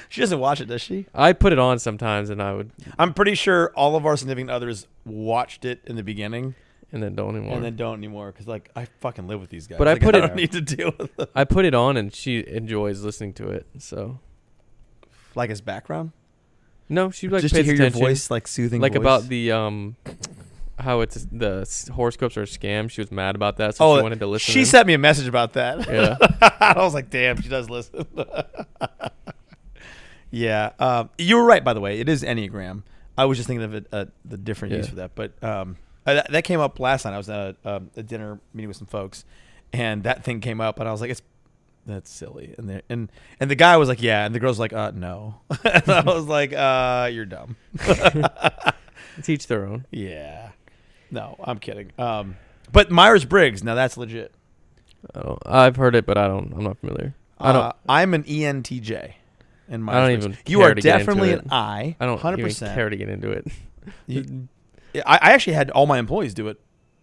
She doesn't watch it, does she?
I put it on sometimes, and I would,
I'm pretty sure all of our significant others watched it in the beginning
and then don't anymore.
and then don't anymore because like I fucking live with these guys.
But I
Like,
put
I
it-
don't need to deal with them.
I put it on, and she enjoys listening to it. So
Like his background,
no, she like
just to
pays
hear
attention.
your voice, like soothing.
Like
voice.
about the how it's horoscopes are a scam. She was mad about that, so she wanted to listen.
She
in.
sent me a message about that.
Yeah.
I was like, damn, she does listen. Yeah. You were right, by the way. It is Enneagram. I was just thinking of the different use for that. But that came up last night. I was at a dinner meeting with some folks, and that thing came up, and I was like, that's silly. And the guy was like, yeah, and the girl's like, no. And I was like, you're dumb.
Teach their own.
Yeah. No, I'm kidding. But Myers-Briggs, now that's legit.
I've heard it, but I'm not familiar.
I'm an ENTJ. And
I don't even.
You are definitely an I.
I don't
100%.
even care to get into it.
I actually had all my employees do it.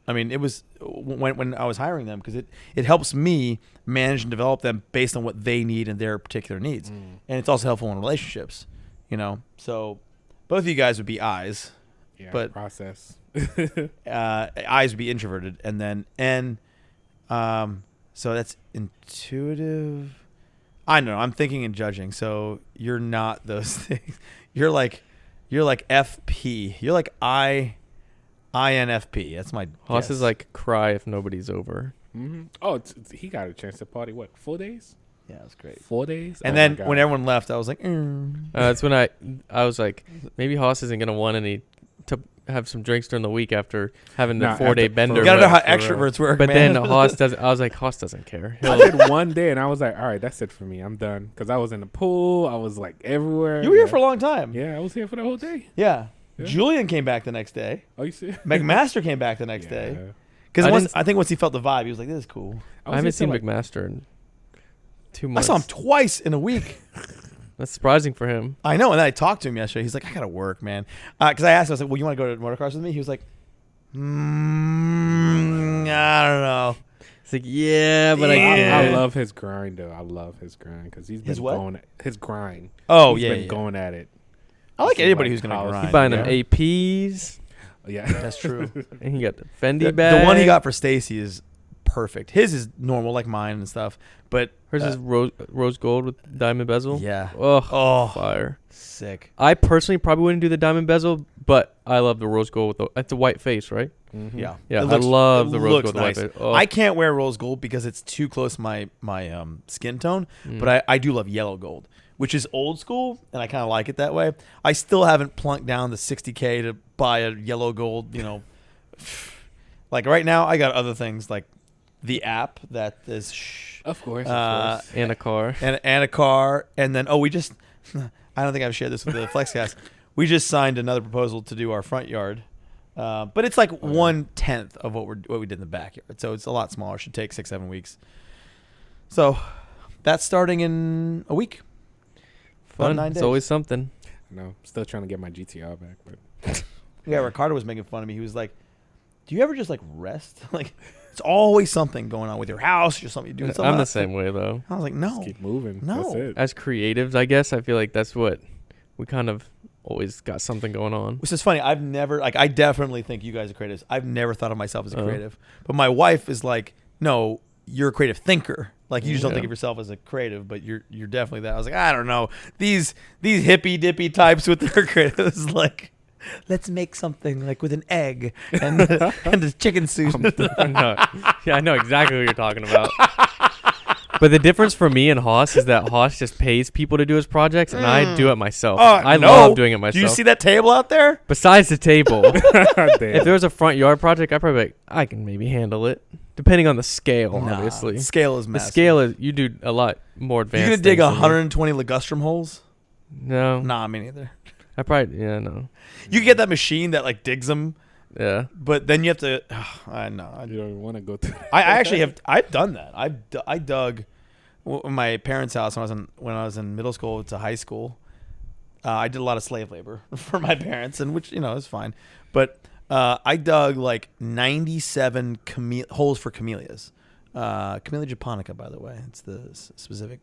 I mean, it was when I was hiring them, because it helps me manage and develop them based on what they need and their particular needs, and it's also helpful in relationships. So both of you guys would be I's, but
process.
I's would be introverted, and then N. So that's intuitive. I know. I'm thinking and judging. So you're not those things. You're like FP. You're like INFP. That's my
Hoss
guess.
is like cry if nobody's over.
Mm-hmm. Oh, he got a chance to party. What, 4 days?
Yeah, that's great.
4 days.
And then when everyone left, I was like,
That's when I was like, maybe Hoss isn't gonna want any to have some drinks during the week after having the 4-day bender.
You gotta know how extroverts work,
but
man.
then Hoss doesn't. I was like, Hoss doesn't care.
I did one day, and I was like, all right, that's it for me. I'm done. Because I was in the pool. I was like everywhere.
You were here for a long time.
Yeah, I was here for the whole day.
Yeah.
Yeah.
Julian came back the next day.
Oh, you see?
McMaster came back the next day.
Yeah.
Because I think once he felt the vibe, he was like, this is cool.
I haven't seen McMaster in 2 months.
I saw him twice in a week.
That's surprising for him.
I know. And then I talked to him yesterday. He's like, I got to work, man. Because I asked him, I was like, well, you want to go to motocross with me? He was like, I don't know.
It's like, yeah, but
I love his grind, though. I love his grind because he's been going his grind.
Oh,
he's
yeah.
been going at it.
I like anybody who's going to grind.
He's buying them APs.
Yeah.
That's true.
And he got the Fendi bag.
The one he got for Stacy is perfect. His is normal like mine and stuff, but
hers is rose gold with diamond bezel.
Yeah.
Oh, fire.
Sick.
I personally probably wouldn't do the diamond bezel, but I love the rose gold with it's a white face, right?
Mm-hmm.
Yeah.
Yeah, I love the rose gold
nice.
with white face. Oh.
I can't wear rose gold because it's too close to my skin tone, but I do love yellow gold, which is old school, and I kind of like it that way. I still haven't plunked down the $60K to buy a yellow gold, Like right now, I got other things like the app that is
Of course.
And a car.
and a car, and then we just I don't think I've shared this with the FlexCast. We just signed another proposal to do our front yard, but it's like 1/10 of what we did in the backyard, so it's a lot smaller. Should take 6-7 weeks. So that's starting in a week.
Fun.
9
It's
days.
always something.
No, still trying to get my GTR back, but
Yeah, Ricardo was making fun of me. He was like, "Do you ever just like rest? Like, it's always something going on with your house, or something you're doing."
I'm the same way though.
I was like, "No,
just keep moving.
No.
That's it.
As creatives, I guess I feel like that's what we kind of always got something going on.
Which is funny. I've never I definitely think you guys are creatives. I've never thought of myself as a creative, but my wife is like, "No, you're a creative thinker. Like you just don't think of yourself as a creative, but you're definitely that." I was like, I don't know, these hippy dippy types with their creatives, like, let's make something like with an egg and the chicken soup.
I know exactly what you're talking about. But the difference for me and Hoss is that Hoss just pays people to do his projects, and I do it myself. I love doing it myself.
Do you see that table out there?
Besides the table,
Damn.
if there was a front yard project, I'd probably be like, I can maybe handle it, depending on the scale,
Nah,
obviously.
scale is
The
massive.
scale is, you do a lot more advanced.
You gonna dig
things than me.
120 ligustrum holes?
No.
Nah, me neither.
I probably, no.
You can get that machine that like digs them,
Yeah.
but then you have to. I know.
You don't want to go through.
I actually have. I've done that. I dug my parents' house when I was in middle school to high school. I did a lot of slave labor for my parents, and which is fine. But I dug like 97 holes for camellias. Camellia japonica, by the way, it's the specific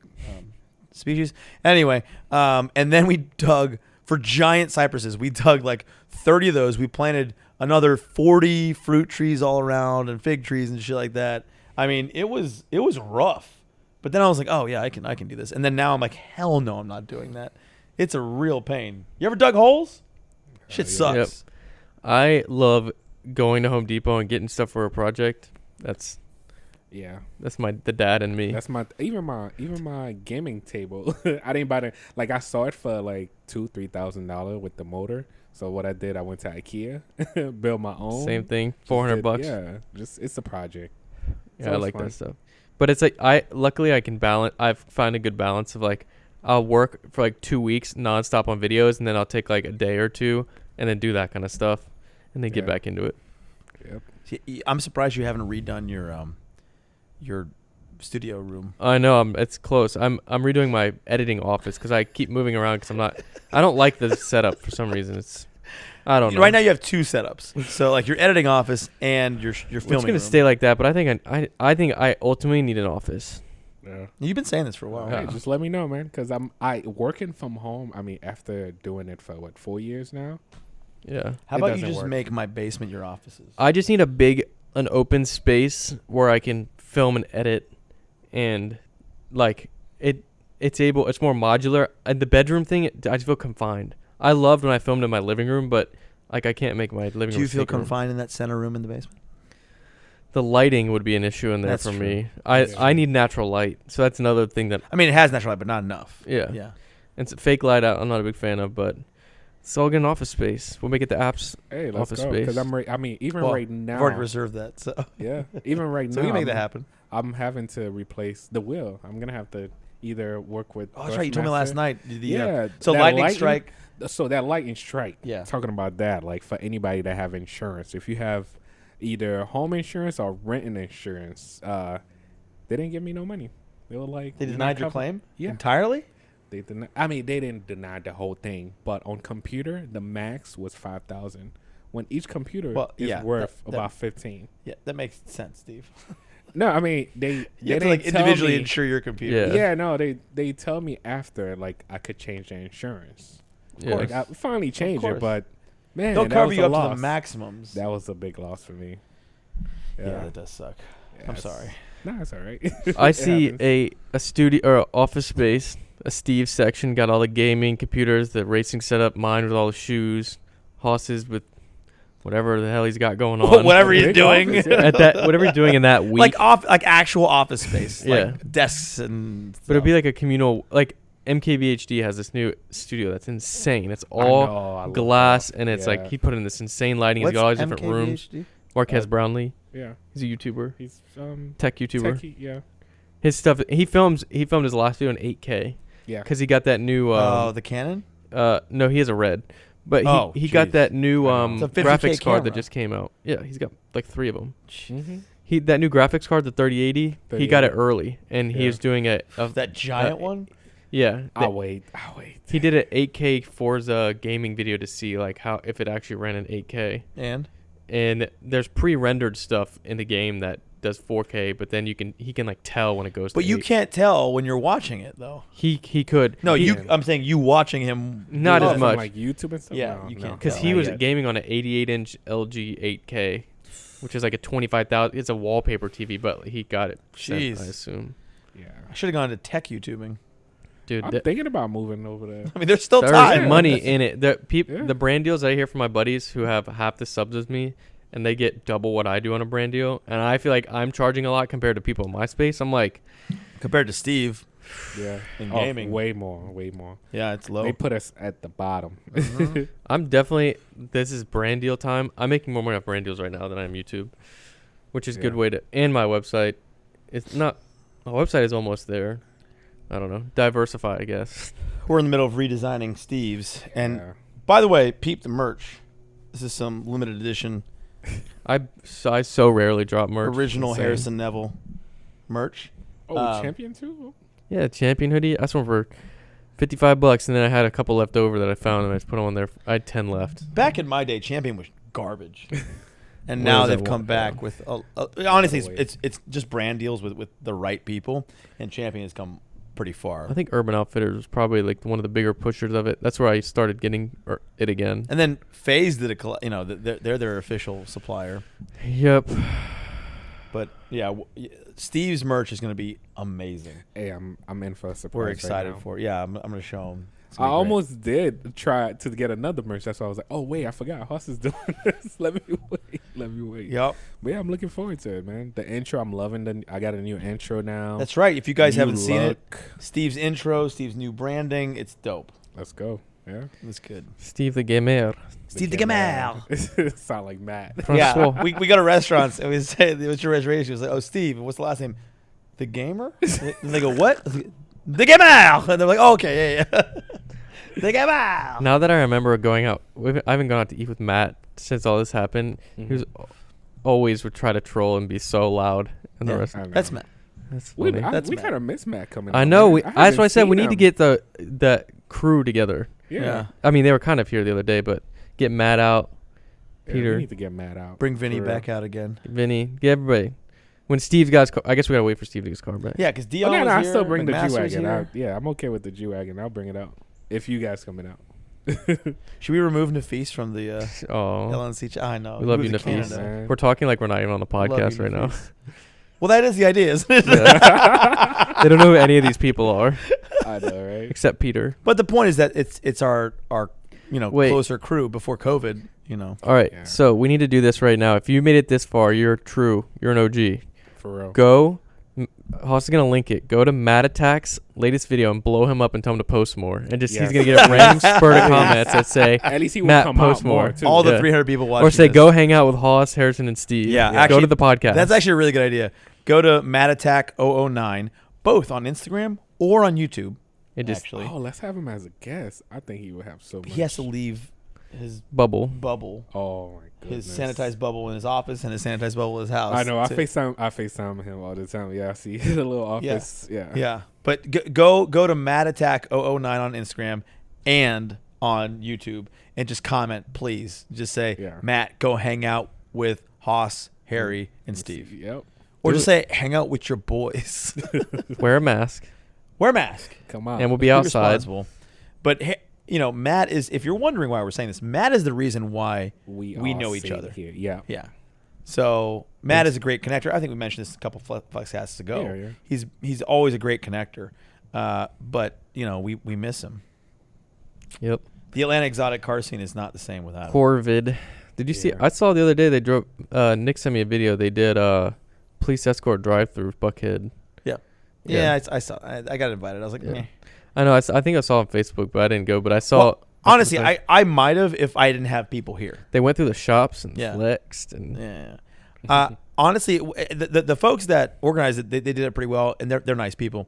species. Anyway, and then we dug for giant cypresses. We dug like 30 of those. We planted another 40 fruit trees all around and fig trees and shit like that. I mean, it was rough. But then I was like, oh yeah, I can do this. And then now I'm like, hell no, I'm not doing that. It's a real pain. You ever dug holes? Shit sucks.
Yep. I love going to Home Depot and getting stuff for a project. That's the dad in me.
That's even my gaming table. I didn't buy it. Like I saw it for like $2,000-$3,000 with the motor, So what I did, I went to IKEA, built my own.
Same thing, $400.
Yeah, just it's a project.
Yeah,
So
I
it's
like
fun.
that stuff. But it's like luckily I can balance. I've found a good balance of like I'll work for like 2 weeks nonstop on videos, and then I'll take like a day or two and then do that kind of stuff, and then get back into it.
Yep.
See, I'm surprised you haven't redone your studio room.
I know it's close. I'm redoing my editing office because I keep moving around because I don't like the setup for some reason. I don't know.
Right now you have 2 setups. So like your editing office and your filming
It's gonna
room.
stay like that, but I think I think I ultimately need an office.
Yeah.
You've been saying this for a while.
Hey, just let me know, man, because I working from home. I mean, after doing it for 4 years now.
Yeah.
How
It
about you
doesn't
just
work.
make my basement your offices?
I just need an open space where I can film and edit, and like it's more modular. And the bedroom thing, I just feel confined. I loved when I filmed in my living room, but like I can't make my living room.
Do you feel
sneaker room.
confined in that center room in the basement?
The lighting would be an issue in there
That's
for
true.
me.
That's
I
true.
need natural light, so that's another thing that
I mean, it has natural light, but not enough.
yeah.
Yeah.
And fake light I'm not a big fan of, but it's all get an office space. We'll make it the apps.
Hey, let's
Office
go. Because
space.
I mean, even
Well,
right now.
I've already reserved that, so
Yeah, even right
so
now.
we can make that happen.
I'm having to replace the wheel. I'm gonna have to either work with.
Oh, that's right. You told me last night.
Yeah.
So
that
lightning strike.
So that lightning strike.
Yeah.
Talking about that, like for anybody that have insurance, if you have either home insurance or renting insurance, they didn't give me no money. They were like,
They
"We're
denied
not
your
covered."
claim
Yeah.
entirely.
They didn't. I mean, they didn't deny the whole thing, but on computer, the max was 5,000. When each computer is worth
that-
about 15.
Yeah, that makes sense, Steve.
No, I mean they
You have to
didn't
like
tell
individually
me-
insure your computer.
Yeah.
Yeah, no, they tell me after like I could change the insurance.
Yeah.
Like, I finally changed
course.
it, but man,
They'll
that
cover
was
you
a
up to
loss.
the maximums.
That was a big loss for me.
Yeah, that does suck.
Yeah,
I'm
it's-
sorry.
Nah, it's all right.
I
It
see
happens.
a studio or a office space, a Steve section, got all the gaming computers, the racing setup, mine with all the shoes, Hoss's with whatever the hell he's got going on.
Whatever he's
Big
doing.
office, yeah.
At that, whatever he's doing in that week.
like actual office space.
Yeah.
Like desks and
But it'd be
stuff.
like a communal, like MKBHD has this new studio that's insane. It's
I
all
know, I love
glass,
that.
and it's like
Yeah.
he put in this insane lighting.
What's
He's got all these different rooms.
MKBHD?
Marquez Brownlee,
Yeah,
he's a YouTuber,
he's
tech YouTuber.
techie, yeah,
His stuff, he filmed his last video in 8K
yeah.
because he got that new.
The Canon?
No, he has a red, but
Oh,
he got
jeez.
that new
I know.
It's a 50K
graphics card that
camera.
just came out. Yeah, he's got like 3 of them.
Mm-hmm.
That new graphics card, the 3080, he got it
3080.
early, and he
Yeah.
was doing it.
That giant one?
Yeah,
I'll wait.
he did an 8K Forza gaming video to see like how if it actually ran in 8K. And there's pre-rendered stuff in the game that does 4K, but then he can like tell when it goes.
But
to
you
8.
can't tell when you're watching it though.
He could.
No,
he,
I'm saying you watching him.
Not
do
as
it.
much.
From, like YouTube and stuff.
Yeah,
No,
you
no.
can't
because
tell.
he
Not
was
yet.
gaming on an 88-inch LG 8K, which is like a 25,000. It's a wallpaper TV, but he got it. sent,
Jeez.
I assume,
Yeah,
I should have gone to tech YouTubing.
dude.
I'm thinking about moving over there.
I mean, there's still
There's
time.
money in it.
Yeah.
The brand deals I hear from my buddies who have half the subs as me, and they get double what I do on a brand deal, and I feel like I'm charging a lot compared to people in my space. I'm like,
Compared to Steve.
Yeah,
In
Oh,
gaming.
way more.
Yeah, it's low.
They put us at the bottom.
I'm definitely. This is brand deal time. I'm making more money off brand deals right now than I am YouTube, which is a good
Yeah.
way to. And my website, it's not. My website is almost there. I don't know. Diversify, I guess.
We're in the middle of redesigning Steve's. And
Yeah.
by the way, peep the merch. This is some limited edition
I so rarely drop merch.
original
insane.
Harrison Neville merch.
Oh, champion too.
Yeah, champion hoodie. I sold for $55, and then I had a couple left over that I found, and I just put them on there. I had 10 left.
Back in my day, Champion was garbage. And
What
now
was
they've
it?
come back with honestly,
Oh, wait.
it's just brand deals with the right people, and Champion has come pretty far.
I think Urban Outfitters was probably like one of the bigger pushers of it. That's where I started getting it again.
And then FaZe did they're their official supplier.
Yep.
But yeah, Steve's merch is going to be amazing.
Hey, I'm in for a surprise.
We're
right
excited
now.
for it. Yeah, I'm going to show them.
I almost did try to get another merch. That's why I was like, oh wait, I forgot. Hoss is doing this. Let me wait.
Yep.
But yeah, I'm looking forward to it, man. The intro, I'm loving. I got a new intro now.
That's right. If you guys
New
haven't seen it,
look.
Steve's intro, Steve's new branding, it's dope.
Let's go. Yeah.
That's good.
Steve the Gamer.
Steve the Gamer.
Sound like Matt.
Yeah,
Francois.
we go to restaurants and we say, "What's your reservation?" He was like, "Oh, Steve. And what's the last name?" The Gamer. And they go, "What?" The Gamer. And they're like, oh, "Okay, yeah." The Gamer.
Now that I remember going out, I haven't gone out to eat with Matt since all this happened.
Mm-hmm.
He was always would try to troll and be so loud in the
Yeah.
restaurant.
That's Matt.
That's funny.
That's
we
Matt.
kind of miss Matt coming.
I
on,
know.
man.
That's why I said
haven't
we
seen
need to
him.
get the crew together.
Yeah.
I mean, they were kind of here the other day, but get Matt out,
Yeah,
Peter,
we need to get Matt out.
Bring Vinny
For
back
real.
out again.
Vinny, get everybody. When Steve's got his car, I guess we gotta wait for Steve to get his car back.
Yeah, because
Oh,
Dion
no,
was
I
here,
still bring the
McMaster's
G-Wagon.
here.
Yeah, I'm okay with the G-Wagon. I'll bring it out. If you guys coming out.
Should we remove Nafis from the
Oh,
LNC? I know.
we
He
love
lives
you,
in
Nafis.
Canada.
Man.
We're talking like we're not even on the
Love you,
podcast right now.
Nafis. Well, that is the idea, isn't it?
Yeah. They don't know who any of these people are
I know, right?
except Peter.
But the point is that it's our
Wait.
closer crew before COVID.
All right,
Yeah.
so we need to do this right now. If you made it this far, you're true. You're an OG.
For real.
Go. Hoss is gonna link it. Go to Matt Attack's latest video and blow him up and tell him to post more. And just
Yes.
he's gonna get a random spurt of comments that say
At least he will
Matt
come
post
out more
more.
too.
All the
Yeah.
300 people watching.
or say
this.
go hang out with Hoss, Harrison, and Steve.
Yeah,
Go
actually,
to the podcast.
That's actually a really good idea. Go to Matt Attack 009, both on Instagram or on YouTube.
it just
Actually,
Oh, let's have him as a guest. I think he would have so much.
he has to leave his
bubble.
bubble,
Oh my
his
goodness.
sanitized bubble in his office and his sanitized bubble in his house.
I know. I
to-
FaceTime him all the time. Yeah, I see the little office. Yeah.
Yeah, but go to Matt Attack 009 on Instagram and on YouTube and just comment, please. Just say,
Yeah.
Matt, go hang out with Hoss, Harry, and Steve.
Yep.
Or
Do
just say, hang out with your boys.
Wear a mask,
Wear a mask.
Come on.
and we'll be
Be
outside.
responsible. But Matt is. If you're wondering why we're saying this, Matt is the reason why we
all
know each
sit
other.
Here. Yeah.
Yeah. So Matt is a great connector. I think we mentioned this a couple FlexCasts ago.
Yeah, yeah.
He's always a great connector. But we miss him.
Yep.
The Atlanta exotic car scene is not the same without him.
Corvid. Did you see?
Yeah.
I saw the other day they drove. Nick sent me a video. They did police escort drive-through Buckhead.
Yeah, I saw. I got invited. I was like,
Yeah.
meh.
I know. I think I saw on Facebook, but I didn't go. But I saw.
Well, honestly, I might have if I didn't have people here.
They went through the shops and
Yeah.
flexed and
Yeah. Honestly, the folks that organized it, they did it pretty well, and they're nice people.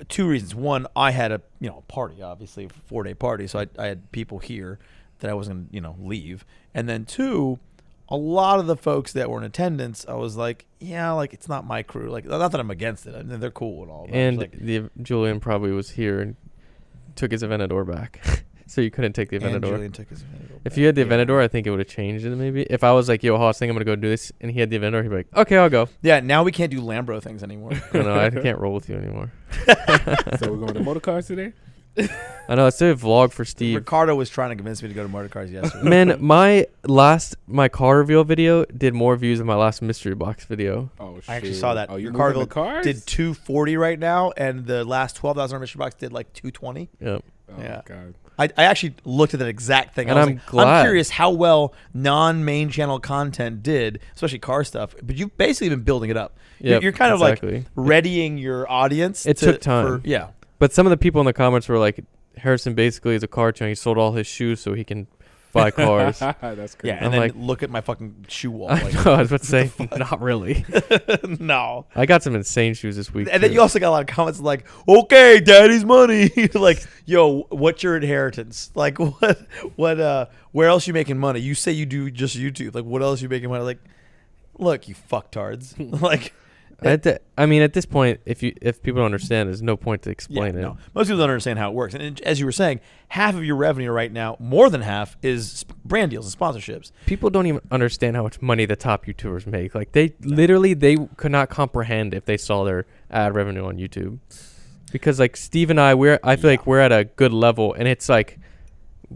Two reasons. One, I had a party, obviously, a 4-day party, so I had people here that I wasn't leave. And then two, a lot of the folks that were in attendance, I was like, yeah, like it's not my crew. Like, not that I'm against it. I mean, they're cool and all. But I was
and
like,
Julian probably was here and took his Aventador back, so you couldn't take the
and
Aventador.
Julian took his Aventador
If
back.
you had the
Yeah.
Aventador, I think it would have changed it maybe. If I was like, yo, Hoss, I think I'm going to go do this, and he had the Aventador, he'd be like, okay, I'll go.
Yeah, now we can't do Lambro things anymore.
I don't know, I can't roll with you anymore.
So we're going to motor cars today.
I know, it's a vlog for Steve.
Ricardo was trying to convince me to go to Motor Cars yesterday.
Man, my car reveal video did more views than my last mystery box video.
Oh, shit.
I actually saw that.
Oh, you
Your
moving
car
the cars?
did 240 right now, and the last 12,000 mystery box did like 220.
Yep.
Oh,
Yeah.
God.
I actually looked at that exact thing.
And
I was
I'm
like,
glad.
I'm curious how well non-main channel content did, especially car stuff. But you've basically been building it up.
Yep,
You're kind of
exactly.
like readying your audience.
It took time.
Yeah.
But some of the people in the comments were like, Harrison basically is a car channel. He sold all his shoes so he can buy cars.
That's crazy.
Yeah, and
I'm
then
like-
look at my fucking shoe wall.
I
Like,
know, I was about to say, not really.
no.
I got some insane shoes this week.
And then
too.
you also got a lot of comments like, "Okay, daddy's money." Like, yo, what's your inheritance? Like, where else you making money? You say you do just YouTube. Like, what else you making money? Like, look, you fucktards. Like,
At this point, if people don't understand, there's no point to explain it.
no. Most people don't understand how it works. And as you were saying, half of your revenue right now, more than half, is brand deals and sponsorships.
People don't even understand how much money the top YouTubers make. Like they could not comprehend if they saw their ad revenue on YouTube. Because like Steve and I feel like we're at a good level, and it's like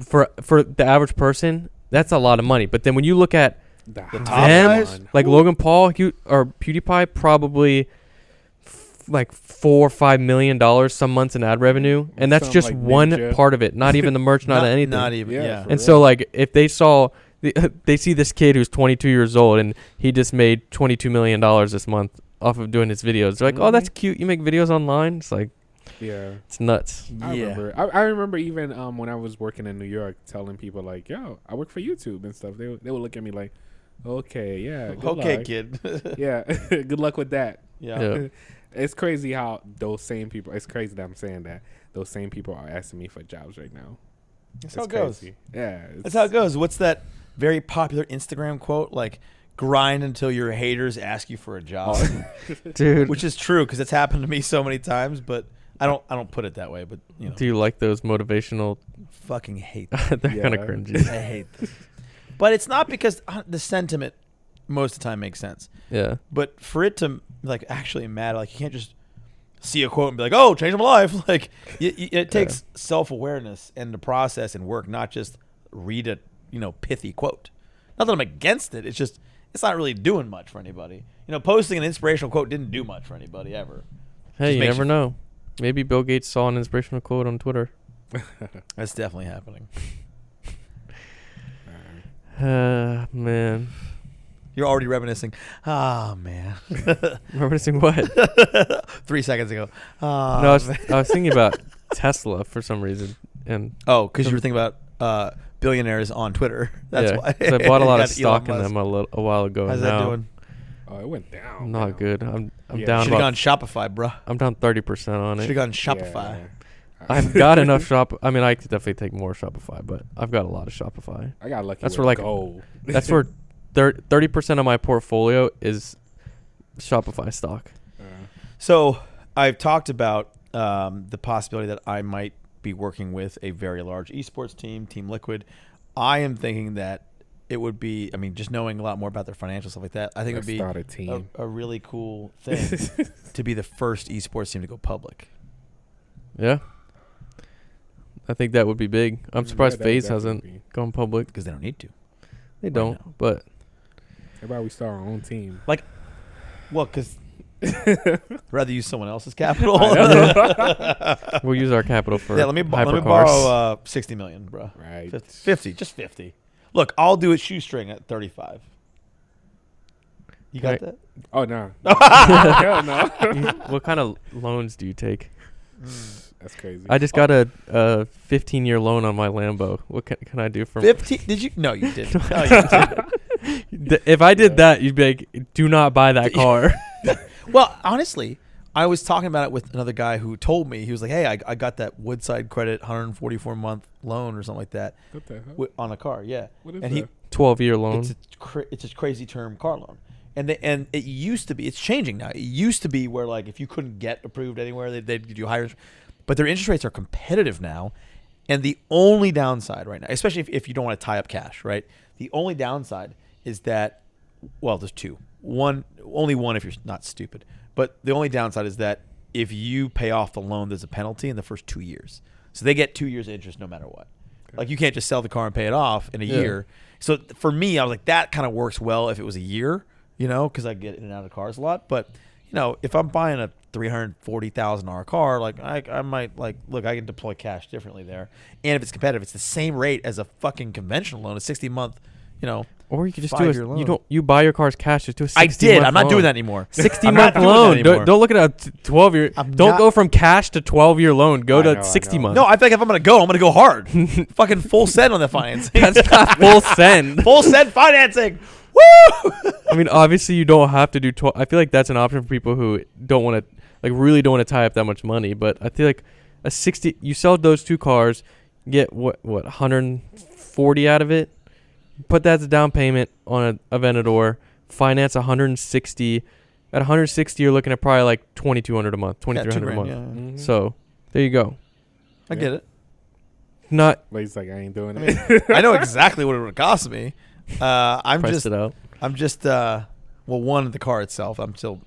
for the average person, that's a lot of money. But then when you look at
The
top
them,
guys?
like Logan Paul or PewDiePie, probably like $4 or $5 million some months in ad revenue, and that's
Some,
just
like,
one
Ninja.
part of it. Not even the merch, not anything.
Not even.
Yeah,
Yeah.
for
And
real.
so like if they saw they see this kid who's 22 years old and he just made $22 million this month off of doing his videos, they're like, oh, that's cute. You make videos online. It's like,
Yeah.
It's nuts.
I remember. I remember even when I was working in New York, telling people like, "Yo, I work for YouTube and stuff." They would look at me like, "Okay, yeah, good
Okay,
luck.
kid.
Yeah, good luck with that."
Yeah.
It's crazy how those same people. It's crazy that I'm saying that those same people are asking me for jobs right now.
That's how it goes.
Crazy. Yeah,
That's how it goes. What's that very popular Instagram quote? Like, grind until your haters ask you for a job.
Dude.
Which is true because it's happened to me so many times, but I don't put it that way. But you know,
Do you like those motivational?
fucking hate them.
They're kind of
Yeah.
cringy.
I hate them. But it's not because the sentiment most of the time makes sense.
Yeah.
But for it to like actually matter, like you can't just see a quote and be like, "Oh, changed my life." Like it takes self-awareness and the process and work, not just read a pithy quote. Not that I'm against it. It's just it's not really doing much for anybody. Posting an inspirational quote didn't do much for anybody ever.
Hey,
Just
you
makes
never
you-
know. Maybe Bill Gates saw an inspirational quote on Twitter.
That's definitely happening.
Man.
You're already reminiscing. Ah, man.
Reminiscing what?
3 seconds ago.
No,
Ah,
I was thinking about Tesla for some reason, and
oh, because you were thinking about billionaires on Twitter. That's
yeah,
why.
'cause I bought a lot
You
of
got
stock
Elon
in them a while ago.
How's
and
that
now
doing?
Oh, it went down.
Not
down.
good. I'm
Yeah.
down.
Should have
About,
gone Shopify, bro.
I'm down 30% on
Should
it.
have gone Shopify.
Yeah.
I've got enough I mean, I could definitely take more Shopify, but I've got a lot of Shopify.
I got lucky.
That's
with
where, like,
gold.
That's where 30% of my portfolio is Shopify stock.
So I've talked about the possibility that I might be working with a very large esports team, Team Liquid. I am thinking that it would be, I mean, just knowing a lot more about their financial stuff like that, I think it would be
start a team.
a really cool thing to be the first esports team to go public.
Yeah. I think that would be big. I'm surprised
that would
FaZe
definitely
hasn't
be.
gone public.
Because they don't need to.
They
Right
don't,
now.
but
How about we start our own team?
Well, because rather use someone else's capital.
we'll use our capital for
Yeah, let me
hypercars.
borrow 60 million, bro.
Right.
50, just 50. Look, I'll do a shoestring at 35. You got
Okay.
that?
Oh no. Hell no.
What kind of loans do you take?
That's crazy.
I just got a 15-year loan on my Lambo. What can I do for
50? Did you? No, you didn't. No, you didn't.
If I did that, you'd be like, do not buy that car.
Well, honestly, I was talking about it with another guy who told me, he was like, hey, I got that Woodside Credit 144-month loan or something like that
What the hell?
on a car. Yeah.
What is
and
that?
12-year loan.
It's a crazy term car loan. And it used to be, it's changing now. It used to be where, like, if you couldn't get approved anywhere, they'd give you higher. But their interest rates are competitive now. And the only downside right now, especially if you don't want to tie up cash, right? The only downside is that, well, there's two. Only one if you're not stupid. But the only downside is that if you pay off the loan, there's a penalty in the first 2 years. So they get 2 years interest no matter what. Okay. Like, you can't just sell the car and pay it off in a year. So for me, I was like, that kind of works well if it was a year, because I get in and out of cars a lot. But, if I'm buying a $340,000 car, like I might I can deploy cash differently there. And if it's competitive, it's the same rate as a fucking conventional loan, a 60-month,
or you could just
5-year loan.
you buy your car's cash, just do a 60
I did.
month
I'm not
loan.
doing that anymore.
60-month
I'm not
loan.
doing that anymore.
Don't look at a 12-year.
I'm
Don't
not-
go from cash to 12-year loan. Go
I
to
know, I
60
know.
months.
No, I think if I'm going to go hard. Fucking full send on the financing.
That's not full send.
Full send financing. Woo!
I mean, obviously, you don't have to do 12. I feel like that's an option for people who don't want to, really don't want to tie up that much money. But I feel like a 60, you sell those two cars, get what 140 out of it. Put that as a down payment on a Aventador. Finance 160. At 160, you're looking at probably like $2,200 a month, $2,300 a month.
Mhm.
So there you go.
I get it.
Not
But he's like, I ain't doing
I
it.
mean, I know exactly what it would cost me. I'm
priced
just,
it out.
one, the car itself, I'm still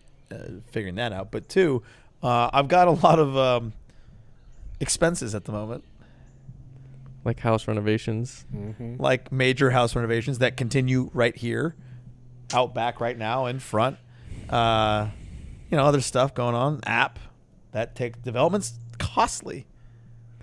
figuring that out. But two, I've got a lot of expenses at the moment,
Like house renovations.
Mm-hmm.
like major house renovations that continue right here, out back right now, in front. Other stuff going on. App that takes development's costly.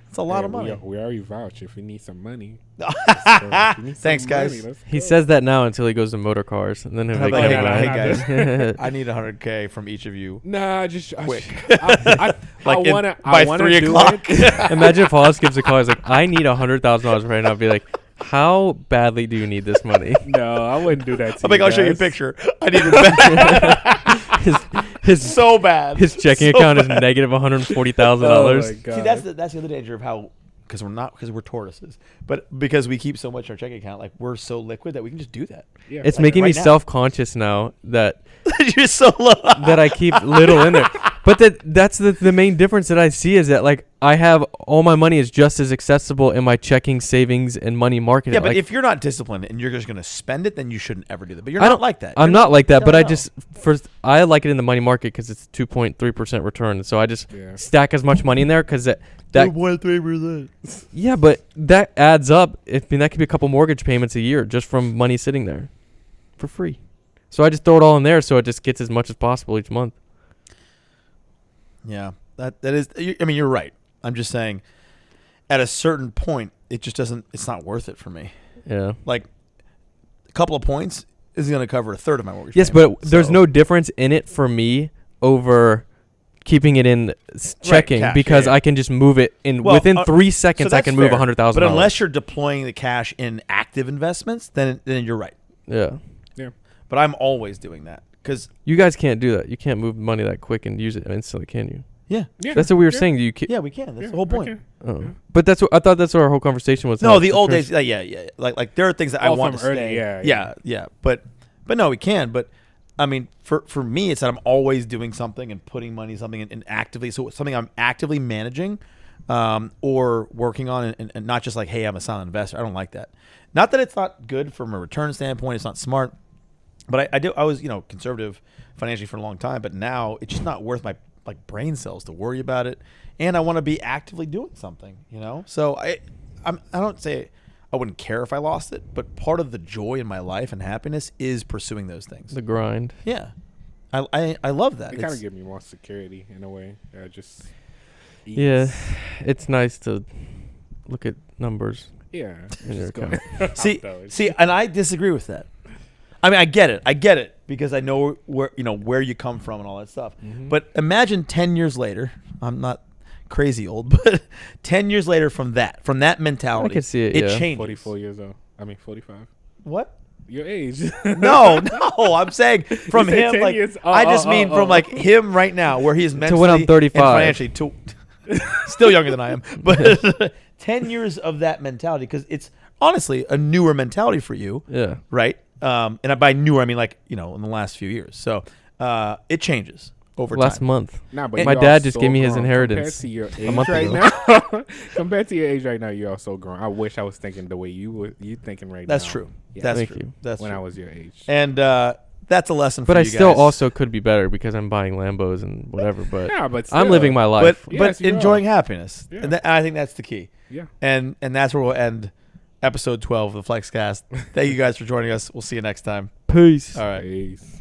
It's a lot of money.
We already vouch if you need some money.
Thanks, guys.
He says that now until he goes to motor cars, and then he'll
How
be like,
about,
"Never
hey,
mind."
hey, guys, I need 100K from each of you.
Nah, just
Quick.
I
Like
wanna
by
I
3
do
o'clock.
it.
Imagine if Hollis gives a call. He's like, "I need $100,000 right now." I'd be like, "How badly do you need this money?"
No, I wouldn't do that. To
I'm like,
you
I'll show you a
guys.
picture. I need it bad.
his
So bad.
his checking
So
account is
bad.
negative $140,000.
Oh my
See,
God.
that's the other danger of how, because we're tortoises, but because we keep so much in our checking account, like we're so liquid that we can just do that.
Yeah.
It's
Like,
making me
right now.
self-conscious now that
You're so low.
that I keep little in there. But that's the main difference that I see is that like I have all my money is just as accessible in my checking, savings, and money market.
Yeah, but
like,
if you're not disciplined and you're just going to spend it, then you shouldn't ever do that. But you're
I
not
don't
like that.
I'm
You're
not like that,
no,
but I
no.
just first I like it in the money market because it's 2.3% return. So I just
Yeah.
stack as much money in there because that
2.3%.
yeah, but that adds up. I mean, that could be a couple mortgage payments a year just from money sitting there for free. So I just throw it all in there, so it just gets as much as possible each month.
Yeah, that is. I mean, you're right. I'm just saying, at a certain point, it just doesn't. It's not worth it for me.
Yeah.
Like, a couple of points is going to cover a third of my mortgage.
Yes,
payment.
but there's
So-
no difference in it for me over keeping it in checking
cash,
because
yeah.
I can just move it in
Well,
within 3
so
seconds. I
that's
can move
fair.
$100,000.
But unless you're deploying the cash in active investments, then you're right.
yeah,
But I'm always doing that because
you guys can't do that. You can't move money that quick and use it instantly, can you?
yeah,
That's what we were saying. You can.
yeah, we can. That's
Yeah,
the whole point.
okay.
Oh. But that's what I thought. That's what our whole conversation was.
No,
how
the
it's
old
trans-
days. Yeah. Like there are things that I
Oh,
want to
from early,
stay.
yeah.
But no, we can. But I mean, for me, it's that I'm always doing something and putting money something in actively. So it's something I'm actively managing, or working on, and not just like, hey, I'm a silent investor. I don't like that. Not that it's not good from a return standpoint. It's not smart. But I was conservative financially for a long time. But now it's just not worth my brain cells to worry about it. And I want to be actively doing something. So I don't say I wouldn't care if I lost it, but part of the joy in my life and happiness is pursuing those things.
the grind.
Yeah, I love that.
It kind
It's-
of give me more security in a way. Just ease.
Yeah, it's nice to look at numbers.
Yeah.
In your
Just go-
account.
see, and I disagree with that. I mean, I get it because I know where you come from and all that stuff.
Mhm.
But imagine 10 years later. I'm not crazy old, but 10 years later from that mentality,
I can see it, yeah.
changes.
44 years old. I mean, 45.
What?
Your age.
No, I'm saying from
said
him,
10
like
years.
I just mean from like him right now, where he is mentally
when I'm 35.
and financially still younger than I am, but 10 years of that mentality, because it's honestly a newer mentality for you,
Yeah.
right? And by newer, I mean like in the last few years. So it changes over
Last
time.
month.
Nah, but
My
you
dad
are
just
so
gave me his
grown.
inheritance
Compared to your
a
age
month
right
ago.
now, compared to your age right now, you are so grown. I wish I was thinking the way you thinking right
That's
now.
true.
Yeah.
That's
Thank
true.
you.
That's
when
true.
I was your age.
And that's a lesson.
But
for
I
you
still
guys.
also could be better because I'm buying Lambos and whatever. But
Yeah, but
I'm
still.
living my
but
life.
Yes, you
enjoying happiness,
Yeah.
and I think that's the key.
Yeah.
And that's where we'll end episode 12 of the FlexCast. Thank you guys for joining us. We'll see you next time.
Peace.
All right.
Peace.